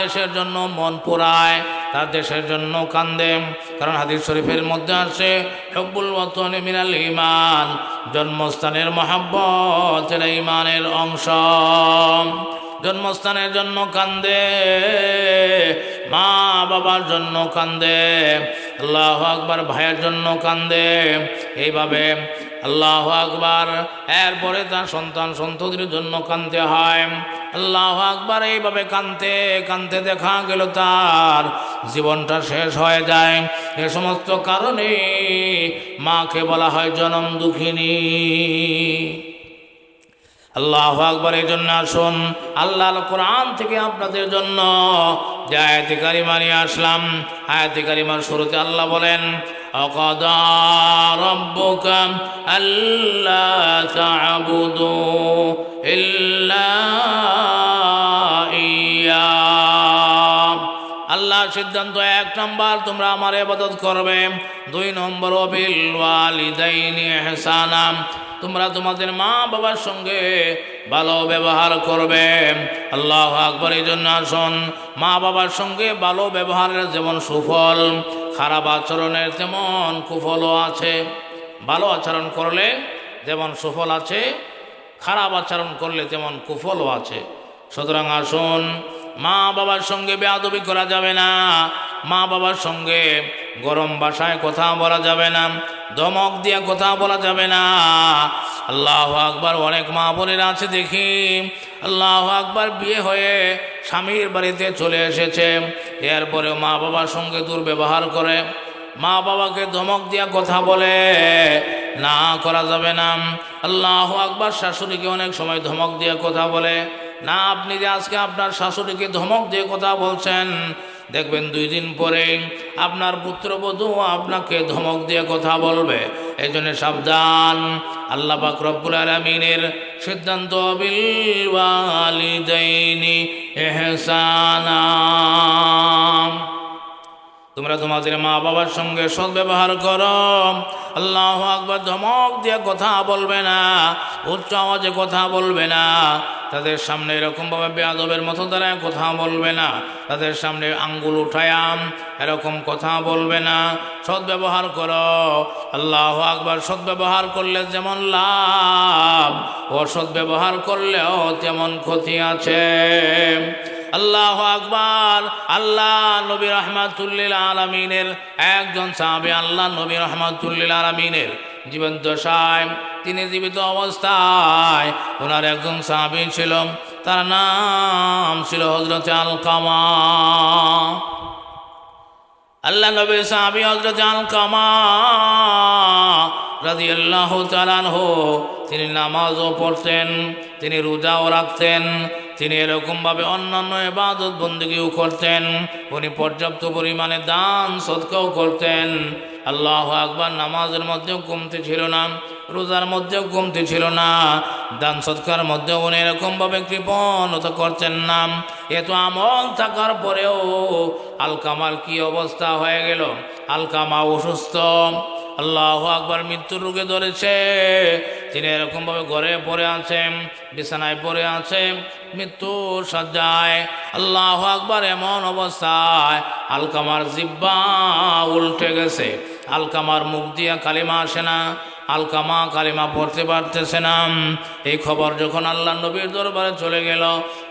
দেশের জন্য মন পোড়ায়, তার দেশের জন্য কান্দে। কারণ হাদিস শরীফের মধ্যে আছে হুব্বুল ওয়াতনি মিনাল ঈমান, জন্মস্থানের মহব্বত এটা ঈমানের অংশ। জন্মস্থানের জন্য কান্দে, মা বাবার জন্য কান্দে, আল্লাহু আকবার, ভাইয়ের জন্য কান্দে। এইভাবে আল্লাহু আকবার। এরপরে তার সন্তান সন্ততির জন্য কান্দতে হয়। আল্লাহু আকবার। এইভাবে কান্দতে কান্দতে দেখা গেল তার জীবনটা শেষ হয়ে যায়। এ সমস্ত কারণে মাকে বলা হয় জনম দুঃখিনী। আল্লাহু আকবার। এই জন্য আসুন আল্লাহর কোরআন থেকে আপনাদের জন্য যে আয়াতে কারিমা নিয়ে আসলাম, আয়াতে কারিমার শুরুতে আল্লাহ বলেন وَقَضَى رَبُّكَ أَلَّا تَعْبُدُوا إِلَّا إِيَّاهُ। আল্লাহর সিদ্ধান্ত, 1 নম্বর তোমরা আমার ইবাদত করবে, 2 নম্বর বিল ওয়ালিদাইনি ইহসানা, তোমরা তোমাদের মা বাবার সঙ্গে ভালো ব্যবহার করবে। আল্লাহু আকবার। এই জন্য আসুন মা বাবার সঙ্গে ভালো ব্যবহারের যেমন সুফল, খারাপ আচরণের তেমন কুফলও আছে। ভালো আচরণ করলে যেমন সুফল আছে, খারাপ আচরণ করলে তেমন কুফলও আছে। সুতরাং আসুন মা বাবার সঙ্গে বেয়াদবি করা যাবে না, মা বাবার সঙ্গে গরম ভাষায় কথা বলা যাবে না, ধমক দিয়ে কথা বলা যাবে না। আল্লাহু আকবার। অনেক মা বোনেরা আছে দেখি, আল্লাহু আকবার, বিয়ে হয়ে স্বামীর বাড়িতে চলে এসেছে, এরপরেও মা বাবার সঙ্গে দুর্ব্যবহার করে, মা বাবাকে ধমক দিয়া কথা বলে। না, করা যাবে না। আল্লাহু আকবার। শাশুড়িকে অনেক সময় ধমক দিয়ে কথা বলে না। আপনি যে আজকে আপনার শাশুড়িকে ধমক দিয়ে কথা বলছেন, দেখবেন 2 দিন পরে আপনার পুত্রবধূ আপনাকে ধমক দিয়ে কথা বলবে। এই জন্য সাবধান। আল্লাহ পাক রব্বুল আলামিনের সিদ্ধান্ত বিল ওয়ালিদাইনি ইহসানা, তোমরা তোমাদের মা বাবার সঙ্গে সদ্ব্যবহার করো। আল্লাহু আকবার। ধমক দিয়ে কথা বলবে না, উচ্চ আওয়াজে কথা বলবে না, তাদের সামনে এরকমভাবে বেয়াদবের মতো দ্বারা কথা বলবে না, তাদের সামনে আঙ্গুল উঠায়াম এরকম কথা বলবে না। সদ্ব্যবহার করো। আল্লাহু আকবার। সদ্ব্যবহার করলে যেমন লাভ, অসদ্ব্যবহার করলেও তেমন ক্ষতি আছে। আল্লাহু আকবার। আল্লাহ নবী রাহমাতুল লিল আলামিনের একজন সাহাবী, আল্লাহ নবী রাহমাতুল লিল আলামিনের জীবন দশায়, তিনি জীবিত অবস্থায় ওনার একজন সাহাবী ছিল, তার নাম ছিল হযরত আলকামা। আল্লাহ নবীর সাহাবী হযরত আলকামা রাদিয়াল্লাহু তাআলা আনহু, তিনি নামাজও পড়তেন, তিনি রোজাও রাখতেন, তিনি এরকমভাবে অন্যান্য ইবাদত বন্দেগীও করতেন, উনি পর্যাপ্ত পরিমাণে দান সদকাও করতেন। আল্লাহু আকবার। নামাজের মধ্যেও কমতি ছিল না, রোজার মধ্যেও কমতি ছিল না, দান সদকার মধ্যেও উনি এরকমভাবে কৃপণতা করতেন না। এত আমল থাকার পরেও আলকামার কি অবস্থা হয়ে গেল, আলকামা অসুস্থ, আল্লাহু আকবার, মৃত্যুর রোগে ধরেছে। তিনি এরকমভাবে ঘরে পড়ে আছেন, বিছানায় পড়ে আছে, মৃত্যুর শয্যায়। আল্লাহু আকবার। এমন অবস্থায় আলকামার জিহ্বা উল্টে গেছে, আলকামার মুখ দিয়া কালিমা আসে না, আলকামা কালিমা পড়তে পারতেছে না। এই খবর যখন আল্লাহ নবীর দরবারে চলে গেল,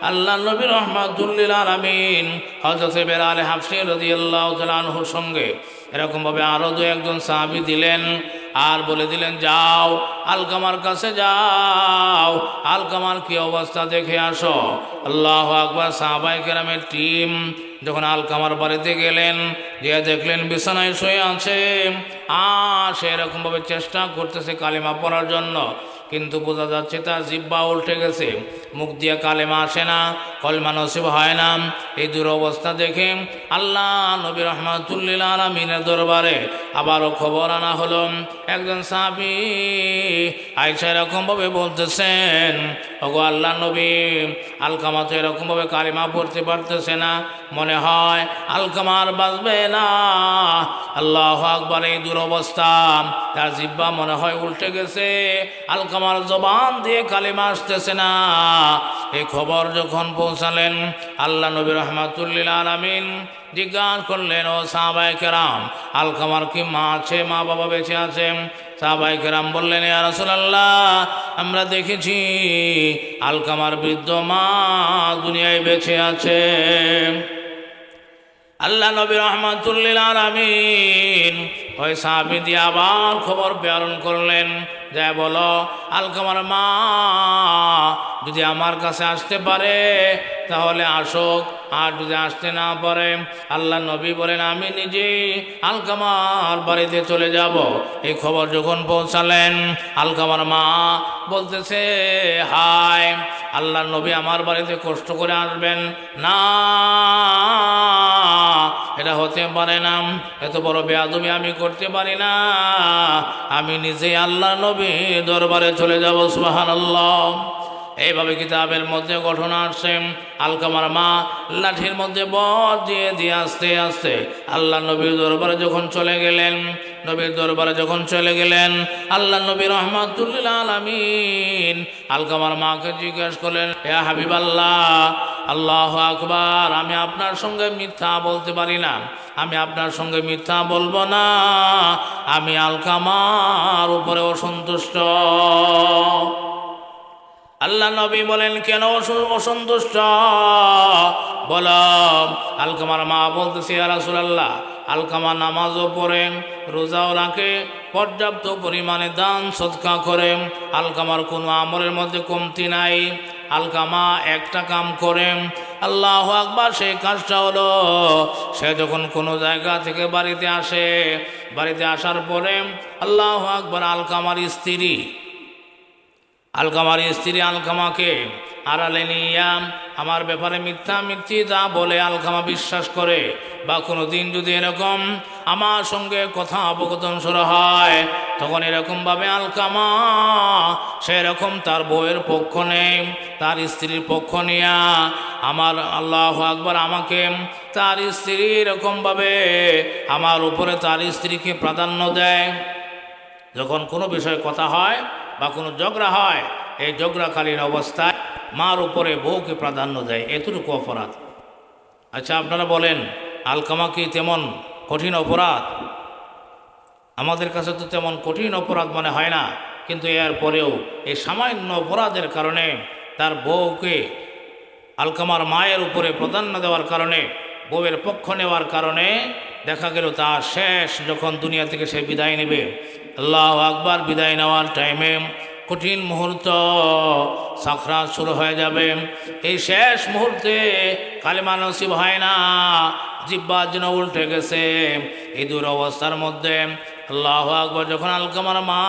আল্লাহ নবী রাহমাতুল লিল আলামিন হযরত বেলাল হাবশী রাদিয়াল্লাহু তাআলা আনহুর সঙ্গে এরকমভাবে আরও 2-1 সাহাবী দিলেন, আর বলে দিলেন যাও আলকামার কাছে যাও, আলকামার কি অবস্থা দেখে আসো। আল্লাহু আকবার। সাহাবায়ে কেরামের টিম যখন আলকামার বাড়িতে গেলেন, গিয়ে দেখলেন বিছানায় শুয়ে আছে, আর সে এরকমভাবে চেষ্টা করতেছে কালিমা পড়ার জন্য, কিন্তু বোঝা যাচ্ছে তার জিহ্বা উল্টে গেছে, মুখ দিয়ে কালেমা আসে না, কলমা নসিব হয় না। এই দুরবস্থা দেখে আল্লাহ নবী রহমাতুল্লিল আলামিনের দরবারে আবারও খবর আনা হলো। একজন সাহাবী আয়েশা এরকমভাবে বলতেছেন, ওগো আল্লাহ নবী, আলকামা তো এরকমভাবে কালেমা পড়তে পারতেছে না, মনে হয় আলকামা আর বাঁচবে না। আল্লাহু আকবার! এই দুরবস্থা, তার জিহ্বা মনে হয় উল্টে গেছে, আলকামার জবান দিয়ে কালেমা আসতেছে না। এই খবর যখন পৌঁছালেন আল্লাহ নবী রহমাতুল্লিল আলামিন জিজ্ঞাসা করলেন, ও সাহাবায়ে কেরাম, আলকামার কি মা আছে, মা বাবা বেঁচে আছে? সাহাবায়ে কেরাম বললেন, ইয়া রাসূলুল্লাহ, আমরা দেখেছি আলকামার বৃদ্ধ মা দুনিয়ায় বেঁচে আছে। আল্লাহ নবী রহমাতুল্লিল আলামিন ওই সাহাবী দিয়ে আবার খবর প্রেরণ করলেন, যা বলো আলকামার মা যদি আমার কাছে আসতে পারে তাহলে আসুক, আর যদি আসতে না পারে আল্লাহ নবী বলেন আমি নিজেই আলকামার বাড়িতে চলে যাব। এই খবর যখন পৌঁছালেন আলকামার মা বলতেছে, হায়, আল্লাহ নবী আমার বাড়িতে কষ্ট করে আসবেন না, এটা হতে পারে না, এত বড় বেয়াদবি আমি করতে পারি না, আমি নিজেই আল্লাহ নবী দরবারে চলে যাব। সুবহানাল্লাহ! এইভাবে কিতাবের মধ্যে ঘটনা আসছে। আলকামার মা লাঠির মধ্যে বর দিয়ে দিয়ে আস্তে আস্তে আল্লাহ নবীর দরবারে যখন চলে গেলেন, নবীর দরবারে যখন চলে গেলেন, আল্লাহ নবী রহমাতুল্লিল আলামিন আলকামার মাকে জিজ্ঞেস করলেন, ইয়া হাবিবাল্লাহ, আল্লাহু আকবার, আমি আপনার সঙ্গে মিথ্যা বলতে পারি না, আমি আপনার সঙ্গে মিথ্যা বলবো না, আমি আলকামার উপরে অসন্তুষ্ট। আল্লাহ নবী বলেন, কেন অসন্তুষ্ট বল? আলকামার মা বলতেছে, ইয়া রাসূলুল্লাহ, আলকামা নামাজও পড়েন, রোজাও রাখে, পর্যাপ্ত পরিমাণে দান সদকা করে, আলকামার কোনো আমলের মধ্যে কমতি নাই। আলকামা একটা কাম করেন, আল্লাহু আকবার, সেই কাজটা হলো সে যখন কোনো জায়গা থেকে বাড়িতে আসে, বাড়িতে আসার পরে আল্লাহু আকবার, আলকামার স্ত্রী আলকামাকে আড়ালে নিয়ে আমার ব্যাপারে মিথ্যি যা বলে আলকামা বিশ্বাস করে, বা কোনো দিন যদি এরকম আমার সঙ্গে কথা অবগতন শুরু হয়, তখন এরকমভাবে আলকামা সেরকম তার বউয়ের পক্ষ নেই, তার স্ত্রীর পক্ষ নিয়া আমার আল্লাহু আকবার আমাকে তার স্ত্রী এরকমভাবে আমার উপরে তার স্ত্রীকে প্রাধান্য দেয়। যখন কোনো বিষয়ে কথা হয় বা কোনো ঝগড়া হয়, এই ঝগড়াকালীন অবস্থায় মার উপরে বউকে প্রাধান্য দেয়, এতটুকু অপরাধ। আচ্ছা, আপনারা বলেন, আলকামা কি তেমন কঠিন অপরাধ? আমাদের কাছে তো তেমন কঠিন অপরাধ মনে হয় না, কিন্তু এর পরেও এই সামান্য অপরাধের কারণে তার বউকে আলকামার মায়ের উপরে প্রাধান্য দেওয়ার কারণে, বউয়ের পক্ষ নেওয়ার কারণে দেখা গেল তার শেষ যখন দুনিয়া থেকে সে বিদায় নেবে, আল্লাহু আকবার, বিদায় নেওয়ার টাইমে কঠিন মুহূর্ত, সাকরাত শুরু হয়ে যাবে। এই শেষ মুহূর্তে কালেমা নসিব হয় না, জিহ্বা যেন উল্টে গেছে। এই দুরবস্থার মধ্যে আল্লাহু আকবার, যখন আলকামার মা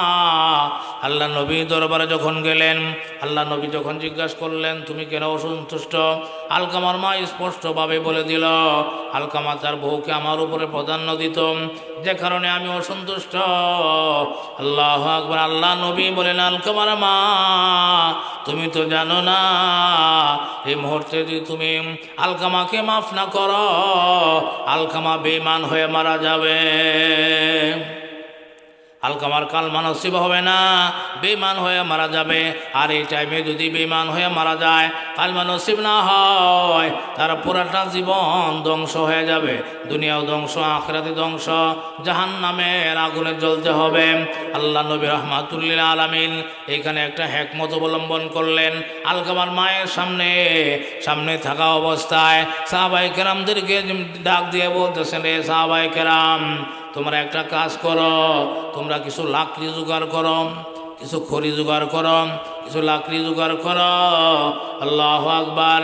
আল্লাহ নবী দরবারে যখন গেলেন, আল্লাহ নবী যখন জিজ্ঞাসা করলেন, তুমি কেন অসন্তুষ্ট? আলকামার মা স্পষ্টভাবে বলে দিল, আলকামা তার বউকে আমার উপরে প্রাধান্য দিত, যে কারণে আমি অসন্তুষ্ট। আল্লাহু আকবার! আল্লাহ নবী বলেন, আলকামার মা, তুমি তো জানো না, এই মুহূর্তে যদি তুমি আলকামাকে মাফ না করো, আলকামা বেঈমান হয়ে মারা যাবে, আলকামার কালমা নসিব হবে না, বেঈমান হয়ে মারা যাবে। আর এই টাইমে যদি বেঈমান হয়ে মারা যায়, কালমা নসিব না হয়, তার পুরাটা জীবন ধ্বংস হয়ে যাবে, দুনিয়াও ধ্বংস, আখিরাতে ধ্বংস, জাহান্নামের আগুনে জ্বলতে হবে। আল্লাহ নবী রহমাতুল্লিল আলামিন এখানে একটা হিকমত অবলম্বন করলেন। আলকামার মায়ের সামনে থাকা অবস্থায় সাহাবায়ে কেরামদেরকে ডাক দিয়ে বলতেছেন, রে সাহাবায়ে কেরাম, তোমরা একটা কাজ করো, তোমরা কিছু লাকড়ি জোগাড় করো, কিছু খড়ি জোগাড় করো, কিছু লাকড়ি জোগাড় করো। আল্লাহু আকবার!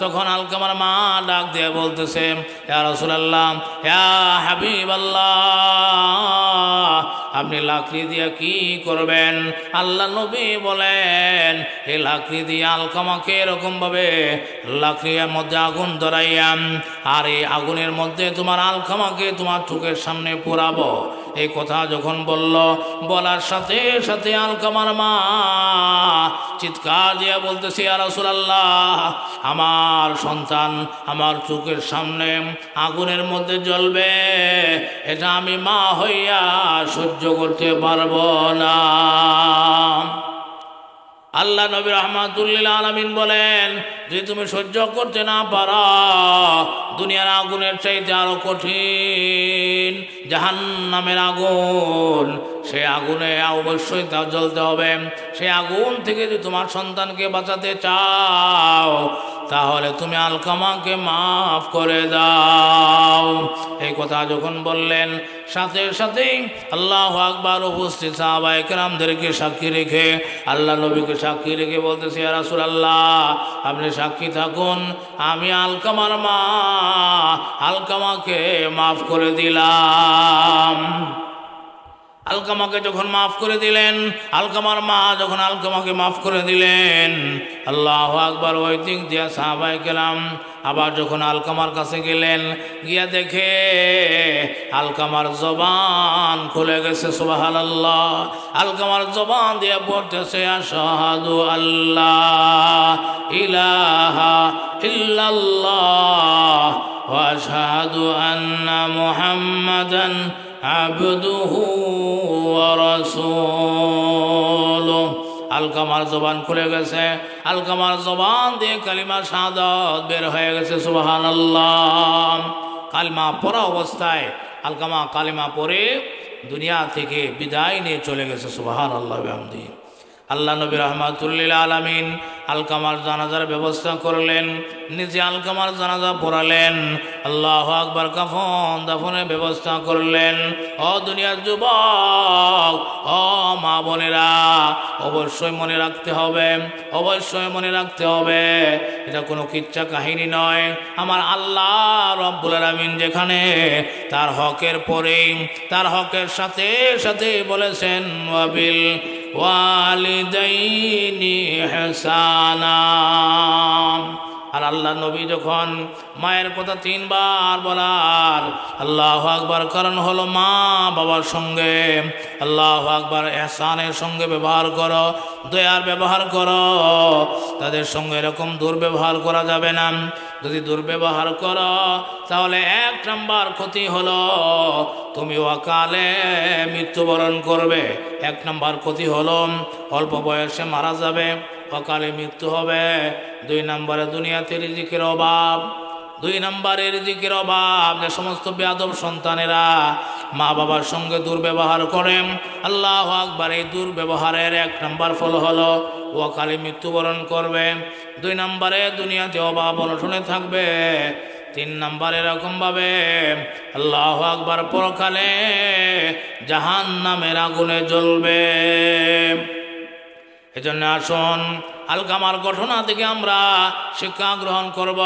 তখন আলকামার মা ডাক দিয়ে বলতেছে, ইয়া রাসূলুল্লাহ, ইয়া হাবিবাল্লাহ, আপনি লাকড়ি দিয়ে কি করবেন? আল্লাহ নবী বলেন, এই লাকড়ি দিয়ে আলকামাকে এরকমভাবে লাকড়ির মধ্যে আগুন ধরাইয়াম, আর এই আগুনের মধ্যে তোমার আলকামাকে তোমার চোখের সামনে পোড়াবো। এই কথা যখন বলার সাথে সাথে আলকামার মা চিৎকার দিয়ে বলতেছে, ইয়া রাসূলুল্লাহ, আমার সন্তান আমার চোখের সামনে আগুনের মধ্যে জ্বলবে, এটা আমি মা হইয়া সহ্য করতে পারবো না। আল্লাহ নবী রাহমাতুল লিল আলামিন বলেন, যে তুমি সহ্য করতে না পারো, দুনিয়ার আগুনের চাইতে আরো কঠিন জাহান্নামের আগুন, সেই আগুনে অবশ্যই তা জ্বলতে হবে। সেই আগুন থেকে যদি তোমার সন্তানকে বাঁচাতে চাও, তাহলে তুমি আলকামাকে মাফ করে দাও। এই কথা যখন বললেন, সাথে সাথেই আল্লাহু আকবার উপস্থিত সাহাবায়ে কেরামদেরকে সাক্ষী রেখে, আল্লাহ নবীকে সাক্ষী রেখে বলতেছে, ইয়া রাসূলুল্লাহ, আপনি সাক্ষী থাকুন, আমি আলকামার মা আলকামাকে মাফ করে দিলাম। আলকামাকে যখন মাফ করে দিলেন, আলকামার মা যখন আলকামাকে মাফ করে দিলেন, আল্লাহু আকবার, ওই দিক দিয়া সাহাবায়ে কেরাম আবার যখন আলকামার কাছে গেলেন, গিয়া দেখে আলকামার জবান খুলে গেছে। সুবহানাল্লাহ। আলকামার জবান দিয়ে পড়তেছে, আশহাদু আল্লাহ ইলাহা ইল্লাল্লাহ ওয়া আশহাদু আন্না মুহাম্মাদান আবদুহু ওয়া রাসূলুহু। আলকামার জবান খুলে গেছে, আলকামার জবান দিয়ে কালিমা শাহাদাত বের হয়ে গেছে। সুবহানাল্লাহ। কালিমা পড়া অবস্থায় আলকামা কালিমা পড়ে দুনিয়া থেকে বিদায় নিয়ে চলে গেছে। সুবহানাল্লাহ বিহামদিহি। আল্লাহ নবী রাহমাতুল লিল আলামিন আলকামার জানাজার ব্যবস্থা করলেন, নিজে আলকামার জানাজা পড়ালেন। আল্লাহু আকবার। কাফন দাফনের ব্যবস্থা করলেন। ও দুনিয়ার যুবক, ও মা বোনেরা, অবশ্যই মনে রাখতে হবে, অবশ্যই মনে রাখতে হবে, এটা কোনো কিচ্ছা কাহিনী নয়। আমার আল্লাহ রব্বুল আলামিন যেখানে তার হকের পরেই তার হকের সাথে সাথে বলেছেন, ওয়াবিল ওয়ালিদাইনি ইহসানা। আর আল্লাহ নবী যখন মায়ের কথা 3 বার বলার, আল্লাহু আকবার, কারণ হলো মা বাবার সঙ্গে আল্লাহু আকবার ইহসানের সঙ্গে ব্যবহার করো, দয়ার ব্যবহার করো, তাদের সঙ্গে এরকম দুর্ব্যবহার করা যাবে না। যদি দুর্ব্যবহার করো, তাহলে 1 নাম্বার ক্ষতি হলো তুমি অকালে মৃত্যুবরণ করবে। 1 নাম্বার ক্ষতি হলো অল্প বয়সে মারা যাবে, অকালে মৃত্যু হবে। 2 নম্বরে দুনিয়াতে রিজিকের অভাব। 2 নম্বরে রিজিকের অভাব। যে সমস্ত বেয়াদব সন্তানেরা মা বাবার সঙ্গে দুর্ব্যবহার করেন, আল্লাহু আকবার, এই দুর্ব্যবহারের 1 নম্বর ফল হলো অকালে মৃত্যুবরণ করবে। 2 নম্বরে দুনিয়াতে অভাব অনটনে থাকবে। 3 নম্বরে এরকমভাবে আল্লাহু আকবার পরকালে জাহান্নামের আগুনে জ্বলবে। এজন্য আসুন আলকামার ঘটনা থেকে আমরা শিক্ষা গ্রহণ করব।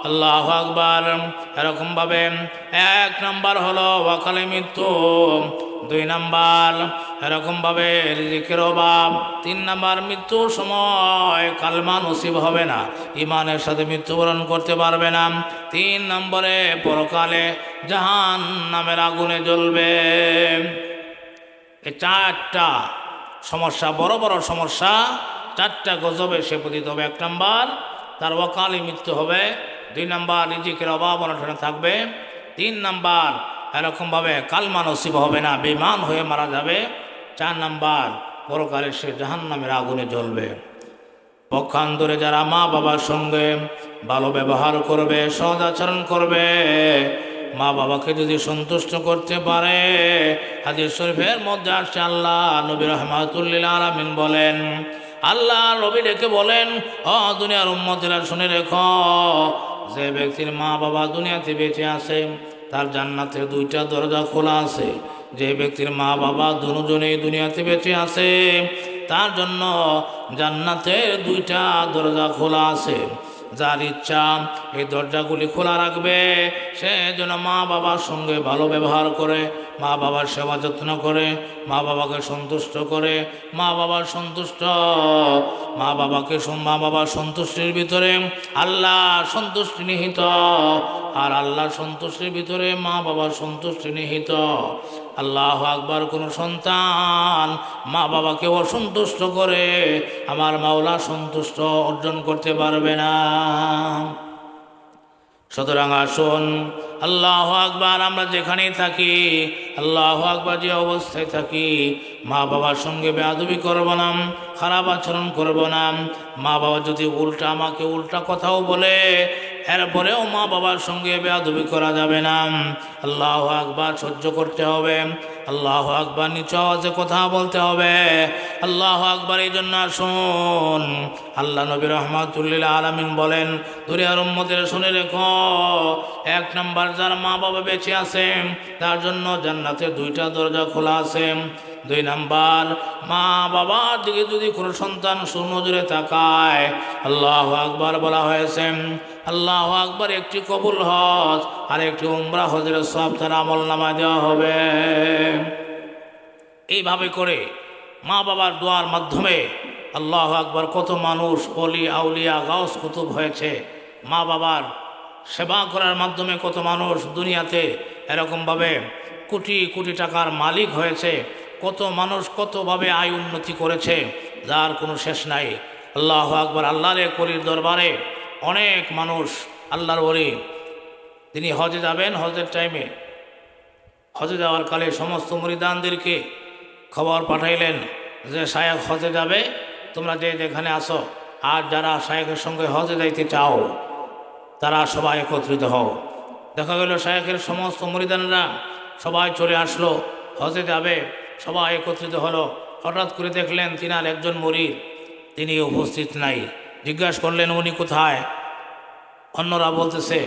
আল্লাহু আকবার। এরকমভাবে 1 নাম্বার হলো অকালে মৃত্যু, 2 নাম্বার এরকমভাবে রিজিকের অভাব, 3 নাম্বার মৃত্যুর সময় কালমা নসিব হবে না, ইমানের সাথে মৃত্যুবরণ করতে পারবে না, 3 নম্বরে পরকালে জাহান্নামের আগুনে জ্বলবে। এই 4টা সমস্যা, বড় বড় সমস্যা, 4টা গজবে সে পতিত হবে। 1 নাম্বার তার অকালে মৃত্যু হবে, 2 নাম্বার রিজিকের অভাব অনটনে থাকবে, 3 নাম্বার এরকমভাবে কালমা নসিব হবে না, বেঈমান হয়ে মারা যাবে, 4 নাম্বার পরকালে সে জাহান্নামের আগুনে জ্বলবে। পক্ষান্তরে যারা মা বাবার সঙ্গে ভালো ব্যবহার করবে, সৎ আচরণ করবে, মা বাবাকে যদি সন্তুষ্ট করতে পারে, হাদিস শরীফের মধ্যে আসছে আল্লাহ নবী রাহমাতুল লিল আলামিন বলেন, আল্লাহ নবী ডেকে বলেন, ও দুনিয়ার উম্মতেরা শুনে রেখো, যে ব্যক্তির মা বাবা দুনিয়াতে বেঁচে আছে তার জান্নাতের 2টা দরজা খোলা আছে। যে ব্যক্তির মা বাবা দুজনেই দুনিয়াতে বেঁচে আছে তার জন্য জান্নাতের 2টা দরজা খোলা আছে। যার ইচ্ছা এই দরজাগুলি খোলা রাখবে, সে যেন মা বাবার সঙ্গে ভালো ব্যবহার করে, মা বাবার সেবা যত্ন করে, মা বাবাকে সন্তুষ্ট করে। মা বাবার সন্তুষ্ট, মা বাবার সন্তুষ্টির ভিতরে আল্লাহ সন্তুষ্টি নিহিত, আর আল্লাহ সন্তুষ্টির ভিতরে মা বাবার সন্তুষ্টি নিহিত। আল্লাহু আকবার। কোনো সন্তান মা বাবাকে অসন্তুষ্ট করে আমার মাওলা সন্তুষ্ট অর্জন করতে পারবে না। সুতরাং আসুন, আল্লাহু আকবার, আমরা যেখানেই থাকি, আল্লাহু আকবার, যে অবস্থায় থাকি, মা বাবার সঙ্গে বেয়াদবি করব না, খারাপ আচরণ করব না। মা বাবা যদি আমাকে উল্টা কথাও বলে, এরপরেও মা বাবার সঙ্গে বেয়াদবি করা যাবে না। আল্লাহু আকবার, সহ্য করতে হবে। আল্লাহু আকবার, নিচু আওয়াজে কথা বলতে হবে। আল্লাহু আকবার। এই জন্য আসুন, আল্লাহ নবী রহমাতুল্লিল আলামিন বলেন, দুনিয়ার উম্মতের শুনে রেখো, 1 নাম্বার, যার মা বাবা বেঁচে আছে তার জন্য জান্নাতের 2টা দরজা খোলা আছে। 2 নাম্বার, মা বাবার দিকে যদি কোনো সন্তান সুনজরে তাকায়, আল্লাহু আকবার বলা হয়েছে, আল্লাহু আকবার, একটি কবুল হজ আর একটি উমরা হজের সওয়াব তার আমলনামায় দেওয়া হবে। এইভাবে করে মা বাবার দোয়ার মাধ্যমে আল্লাহু আকবার, কত মানুষ ওলি আউলিয়া গাউস কুতুব হয়েছে। মা বাবার সেবা করার মাধ্যমে কত মানুষ দুনিয়াতে এরকমভাবে কোটি কোটি টাকার মালিক হয়েছে। কত মানুষ কতভাবে আয় উন্নতি করেছে, যার কোনো শেষ নাই। আল্লাহু আকবার। আল্লাহর কলির দরবারে অনেক মানুষ, আল্লাহর ওলি, তিনি হজে যাবেন, হজের টাইমে, হজে যাওয়ার কালে সমস্ত মুরিদানদেরকে খবর পাঠাইলেন যে শায়েখ হজে যাবে, তোমরা যে যেখানে আসো, আর যারা শায়েখের সঙ্গে হজে যাইতে চাও তারা সবাই একত্রিত হও। দেখা গেল শায়েখের সমস্ত মুরিদানরা সবাই চলে আসলো, হজে যাবে, সবাই একত্রিত হলো। হঠাৎ করে দেখলেন তিনার একজন মুরিদ তিনি উপস্থিত নাই। জিজ্ঞাসা করলেন, উনি কোথায়? অন্যরা বলতেছে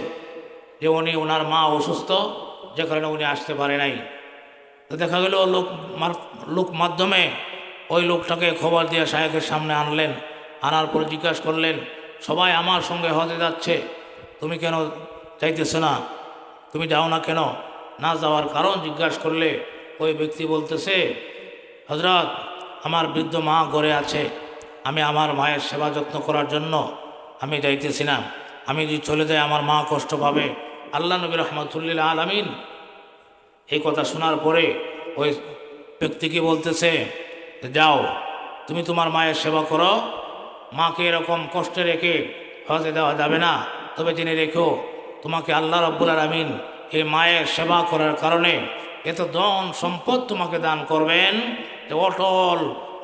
যে ওনার মা অসুস্থ, যে কারণে উনি আসতে পারে নাই। তো দেখা গেল লোক মাধ্যমে ওই লোকটাকে খবর দিয়ে শায়েখের সামনে আনলেন। আনার পর জিজ্ঞাসা করলেন, সবাই আমার সঙ্গে হজে যাচ্ছে, তুমি কেন যাইতেছো না? তুমি যাও না কেন? না যাওয়ার কারণ জিজ্ঞাসা করলে ওই ব্যক্তি বলতেছে, হজরত, আমার বৃদ্ধ মা ঘরে আছে, আমি আমার মায়ের সেবা যত্ন করার জন্য আমি যাইতেছি না। আমি যদি চলে যাই আমার মা কষ্ট পাবে। আল্লাহ নবী রহমাতুল্লিল আলামিন এই কথা শোনার পরে ওই ব্যক্তিকে বলতেছে, যাও, তুমি তোমার মায়ের সেবা করো, মাকে এরকম কষ্টে রেখে হজে দেওয়া যাবে না। তবে জেনে রেখো, তোমাকে আল্লাহ রাব্বুল আলামিন এই মায়ের সেবা করার কারণে এত ধন সম্পদ তোমাকে দান করবেন, যে অটল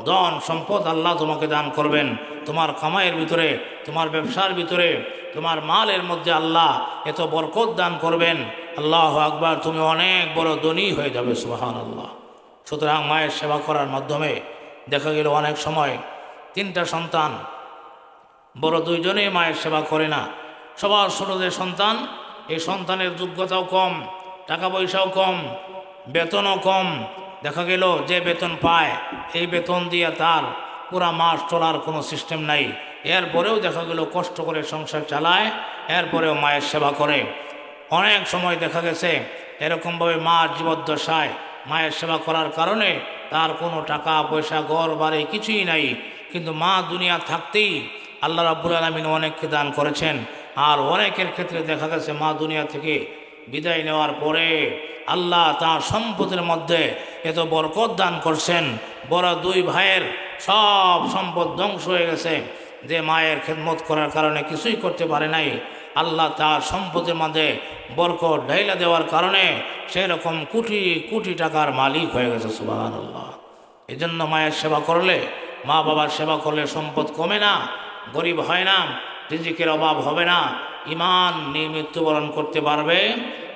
ধন সম্পদ আল্লাহ তোমাকে দান করবেন। তোমার কামাইয়ের ভিতরে, তোমার ব্যবসার ভিতরে, তোমার মালের মধ্যে আল্লাহ এত বরকত দান করবেন। আল্লাহু আকবার, তুমি অনেক বড় ধনী হয়ে যাবে। সুবহানাল্লাহ। সুতরাং মায়ের সেবা করার মাধ্যমে দেখা গেল অনেক সময় 3টা সন্তান, বড় 2জনেই মায়ের সেবা করে না। সবার ছোট যে সন্তান, এই সন্তানের যোগ্যতাও কম, টাকা পয়সাও কম, বেতনও কম। দেখা গেল যে বেতন পায় এই বেতন দিয়ে তার পুরা মাস চলার কোনো সিস্টেম নাই। এরপরেও দেখা গেল কষ্ট করে সংসার চালায়, এরপরেও মায়ের সেবা করে। অনেক সময় দেখা গেছে এরকমভাবে মার জীবদ্দশায় মায়ের সেবা করার কারণে তার কোনো টাকা পয়সা ঘর বাড়ি কিছুই নাই, কিন্তু মা দুনিয়া থাকতেই আল্লাহ রাব্বুল আলামিন অনেককে দান করেছেন। আর অনেকের ক্ষেত্রে দেখা গেছে মা দুনিয়া থেকে বিদায় নেওয়ার পরে আল্লাহ তার সম্পদের মধ্যে এত বরকত দান করছেন, বড় 2 ভাইয়ের সব সম্পদ ধ্বংস হয়ে গেছে, যে মায়ের খেদমত করার কারণে কিছুই করতে পারে নাই। আল্লাহ তার সম্পদের মধ্যে বরকত ঢাইলা দেওয়ার কারণে সেরকম কোটি কোটি টাকার মালিক হয়ে গেছে। সুবহানাল্লাহ। এই জন্য মায়ের সেবা করলে, মা বাবার সেবা করলে সম্পদ কমে না, গরিব হয় না, রিজিকের অভাব হবে না, ইমান নিয়ে মৃত্যুবরণ করতে পারবে।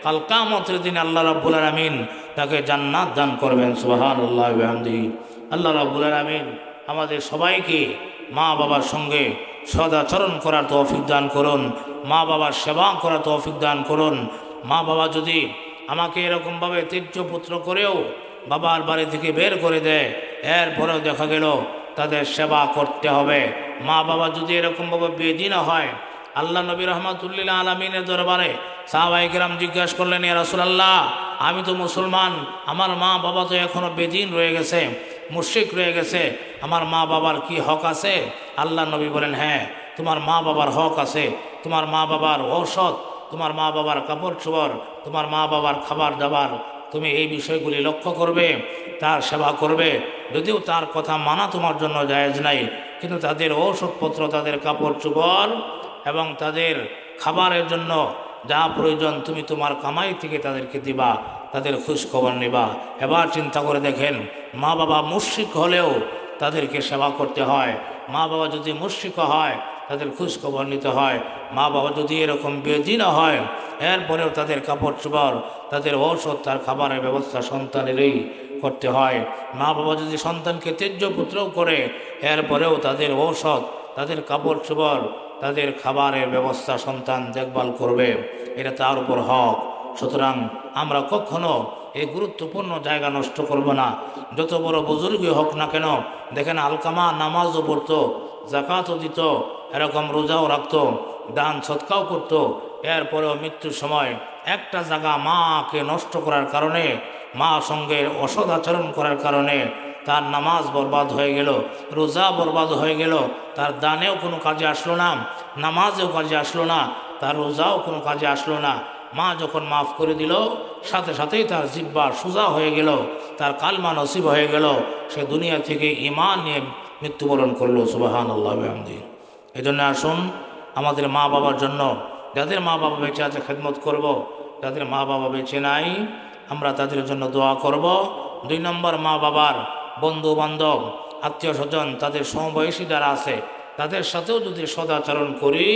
কাল কিয়ামতের দিন আল্লাহ রাব্বুল আলামিন তাকে জান্নাত দান করবেন। সুবহানাল্লাহ ওয়া বিহামদিহি। আল্লাহ রাব্বুল আলামিন আমাদের সবাইকে মা বাবার সঙ্গে সদাচরণ করার তৌফিক দান করুন, মা বাবার সেবা করার তৌফিক দান করুন। মা বাবা যদি আমাকে এরকমভাবে তীর্য পুত্র করেও বাবার বাড়ি থেকে বের করে দেয়, এরপরেও দেখা গেল তাদের সেবা করতে হবে। মা বাবা যদি এরকমভাবে বেদিনা হয় আল্লাহ নবী রহমাতুল্লিল আলমিনের দরবারে সাহাবায়ে কেরাম জিজ্ঞাসা করলেন, ইয়া রাসূলুল্লাহ, আমি তো মুসলমান, আমার মা বাবা তো এখনও বেদিন রয়ে গেছে, মুশরিক রয়ে গেছে, আমার মা বাবার কি হক আছে? আল্লাহ নবী বলেন, হ্যাঁ, তোমার মা বাবার হক আছে। তোমার মা বাবার ঔষধ, তোমার মা বাবার কাপড় চোপড়, তোমার মা বাবার খাবার দাবার, তুমি এই বিষয়গুলি লক্ষ্য করবে, তার সেবা করবে। যদিও তার কথা মানা তোমার জন্য জায়েজ নাই, কিন্তু তাদের ঔষধপত্র, তাদের কাপড় চোপড় এবং তাদের খাবারের জন্য যা প্রয়োজন তুমি তোমার কামাই থেকে তাদেরকে দিবা, তাদের খোঁজ খবর নিবা। এবার চিন্তা করে দেখেন, মা বাবা মুশরিক হলেও তাদেরকে সেবা করতে হয়। মা বাবা যদি মুশরিক হয় তাদের খোঁজ খবর নিতে হয়। মা বাবা যদি এরকম বেদিন হয়, এরপরেও তাদের কাপড় চোপড়, তাদের ঔষধ, তার খাবারের ব্যবস্থা সন্তানেরই করতে হয়। মা বাবা যদি সন্তানকে ত্যায্য পুত্রও করে, এরপরেও তাদের ঔষধ, তাদের কাপড় চোপড়, তাদের খাবারের ব্যবস্থা সন্তান দেখভাল করবে, এটা তার উপর হক। সুতরাং আমরা কখনো এই গুরুত্বপূর্ণ জায়গা নষ্ট করব না। যত বড় বুজুর্গই হোক না কেন, দেখেন আলকামা নামাজও পড়তো, জাকাতও দিত, এরকম রোজাও রাখতো, দান সৎকাও করতো, এরপরেও মৃত্যুর সময় একটা জায়গা মাকে নষ্ট করার কারণে, মা সঙ্গে অসৎ আচরণ করার কারণে তার নামাজ বরবাদ হয়ে গেল, রোজা বরবাদ হয়ে গেল, তার দানেও কোনো কাজে আসলো না, নামাজেও কাজে আসলো না, তার রোজাও কোনো কাজে আসলো না। মা যখন মাফ করে দিল, সাথে সাথেই তার জিব্বা সোজা হয়ে গেল, তার কালমা নসিব হয়ে গেল, সে দুনিয়া থেকে ঈমান নিয়ে মৃত্যুবরণ করলো। সুবহানাল্লাহ ওয়া বিহামদিহি। এই জন্য আসুন, আমাদের মা বাবার জন্য, যাদের মা বাবা বেঁচে আছে খেদমত করব, যাদের মা বাবা বেঁচে নাই আমরা তাদের জন্য দোয়া করব। 2 নম্বর, মা বাবার বন্ধু বান্ধব, আত্মীয় স্বজন, তাদের সমবয়সী যারা আছে তাদের সাথেও যদি সদাচরণ করি,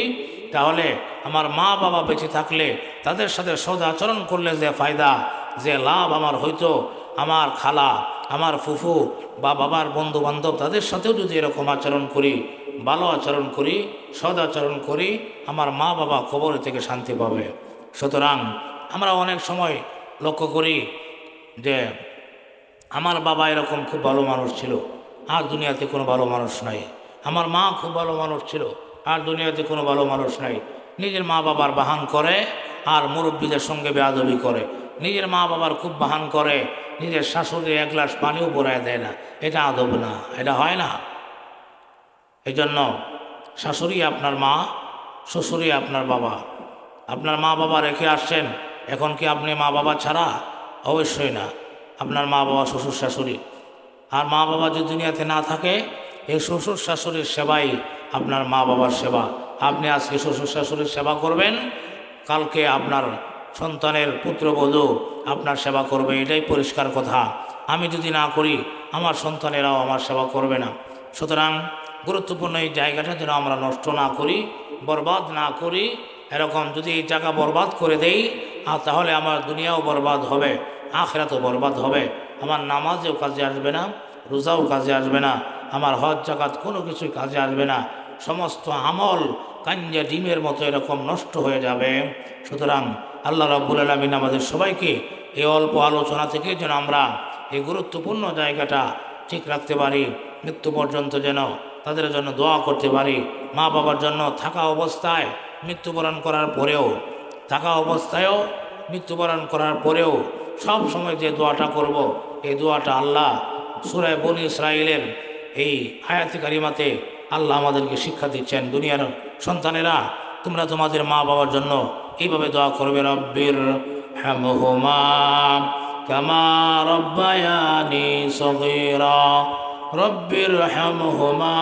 তাহলে আমার মা বাবা বেঁচে থাকলে তাদের সাথে সদাচরণ করলে যে ফায়দা, যে লাভ আমার হয়তো, আমার খালা, আমার ফুফু বা বাবার বন্ধু বান্ধব, তাদের সাথেও যদি এরকম আচরণ করি, ভালো আচরণ করি, সদাচরণ করি, আমার মা বাবা কবর থেকে শান্তি পাবে। সুতরাং আমরা অনেক সময় লক্ষ্য করি যে আমার বাবা এরকম খুব ভালো মানুষ ছিল, আর দুনিয়াতে কোনো ভালো মানুষ নাই। আমার মা খুব ভালো মানুষ ছিল, আর দুনিয়াতে কোনো ভালো মানুষ নাই। নিজের মা বাবার বাহান করে আর মুরব্বীদের সঙ্গে বেয়াদবি করে। নিজের মা বাবার খুব বাহান করে, নিজের শাশুড়ি 1 গ্লাস পানিও পরায় দেয় না। এটা আদব না, এটা হয় না। এই জন্য শাশুড়ি আপনার মা, শ্বশুরই আপনার বাবা। আপনার মা বাবা রেখে আসছেন, এখন কি আপনি মা বাবা ছাড়া? অবশ্যই না। আপনার মা বাবা, শ্বশুর শাশুড়ি। আর মা বাবা যদি দুনিয়াতে না থাকে, এই শ্বশুর শাশুড়ির সেবাই আপনার মা বাবার সেবা। আপনি আজকে শ্বশুর শাশুড়ির সেবা করবেন, কালকে আপনার সন্তানের পুত্রবধূ আপনার সেবা করবে, এটাই পরিষ্কার কথা। আমি যদি না করি, আমার সন্তানেরাও আমার সেবা করবে না। সুতরাং গুরুত্বপূর্ণ এই জায়গাটা যেন আমরা নষ্ট না করি, বরবাদ না করি। এরকম যদি এই জায়গা বরবাদ করে দেই, আর তাহলে আমার দুনিয়াও বরবাদ হবে, আখিরাতও বরবাদ হবে। আমার নামাজেও কাজে আসবে না, রোজাও কাজে আসবে না, আমার হজ জাকাত কোনো কিছুই কাজে আসবে না। সমস্ত আমল কাঞ্জা ডিমের মতো এরকম নষ্ট হয়ে যাবে। সুতরাং আল্লাহ রাব্বুল আলামিন আমাদের সবাইকে এই অল্প আলোচনা থেকে যেন আমরা এই গুরুত্বপূর্ণ জায়গাটা ঠিক রাখতে পারি, মৃত্যু পর্যন্ত যেন তাদের জন্য দোয়া করতে পারি। মা বাবার জন্য থাকা অবস্থায়, মৃত্যুবরণ করার পরেও, থাকা অবস্থায়ও মৃত্যুবরণ করার পরেও সব সময় যে দোয়াটা করব, এই দোয়াটা আল্লাহ সূরা বনী ইসরাঈলের এই আয়াতে কারিমাতে আল্লাহ আমাদেরকে শিক্ষা দিচ্ছেন। দুনিয়ার সন্তানেরা, তোমরা তোমাদের মা বাবার জন্য এইভাবে দোয়া করবে, রব্বির হামহুমা কামা রব্বায়ানি সগীরা, রব্বির হামহুমা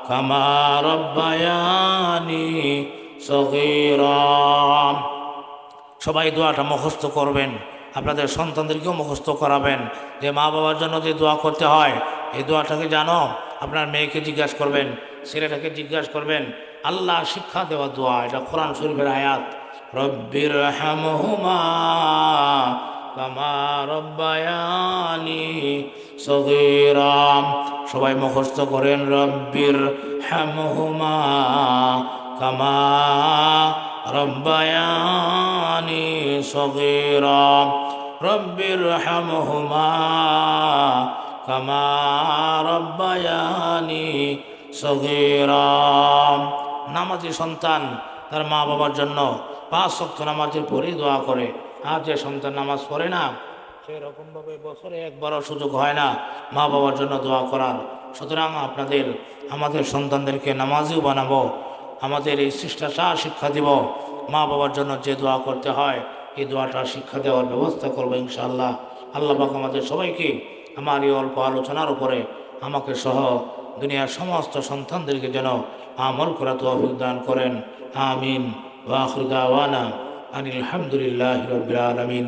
কামা রব্বায়ানি সগীরা। সবাই দোয়াটা মুখস্থ করবেন, আপনাদের সন্তানদেরকেও মুখস্থ করাবেন যে মা বাবার জন্য যে দোয়া করতে হয়, এই দোয়াটাকে জানো। আপনার মেয়েকে জিজ্ঞাসা করবেন, ছেলেটাকে জিজ্ঞাসা করবেন। আল্লাহ শিক্ষা দেওয়া দোয়া, এটা কোরআন শরীফের আয়াত, রব্বির হামহুমা কামা রব্বায়ানি সগীরা। সবাই মুখস্থ করেন, রব্বির হামহুমা কামা রব্বায়ানি সগীরা, রব্বির হামহুমা কামা রব্বায়ানি সগীরা। নামাজি সন্তান তার মা বাবার জন্য 5 ওয়াক্ত নামাজের পরেই দোয়া করে, আর যে সন্তান নামাজ পড়ে না সেই রকমভাবে বছরে একবারও সুযোগ হয় না মা বাবার জন্য দোয়া করার। সুতরাং আমাদের সন্তানদেরকে নামাজিও বানাবো, আমাদের এই শিষ্টাচার শিক্ষা দিব, মা বাবার জন্য যে দোয়া করতে হয় এই দোয়াটা শিক্ষা দেওয়ার ব্যবস্থা করবো ইনশাআল্লাহ। আল্লাহ পাক আমাদের সবাইকে আমার এই অল্প আলোচনার উপরে আমাকে সহ দুনিয়ার সমস্ত সন্তানদেরকে যেন আমল করা তৌফিক দান করেন। আমিন। ওয়া আখিরু দাওয়ানা আনিল হামদুলিল্লাহি রাব্বিল আলামিন।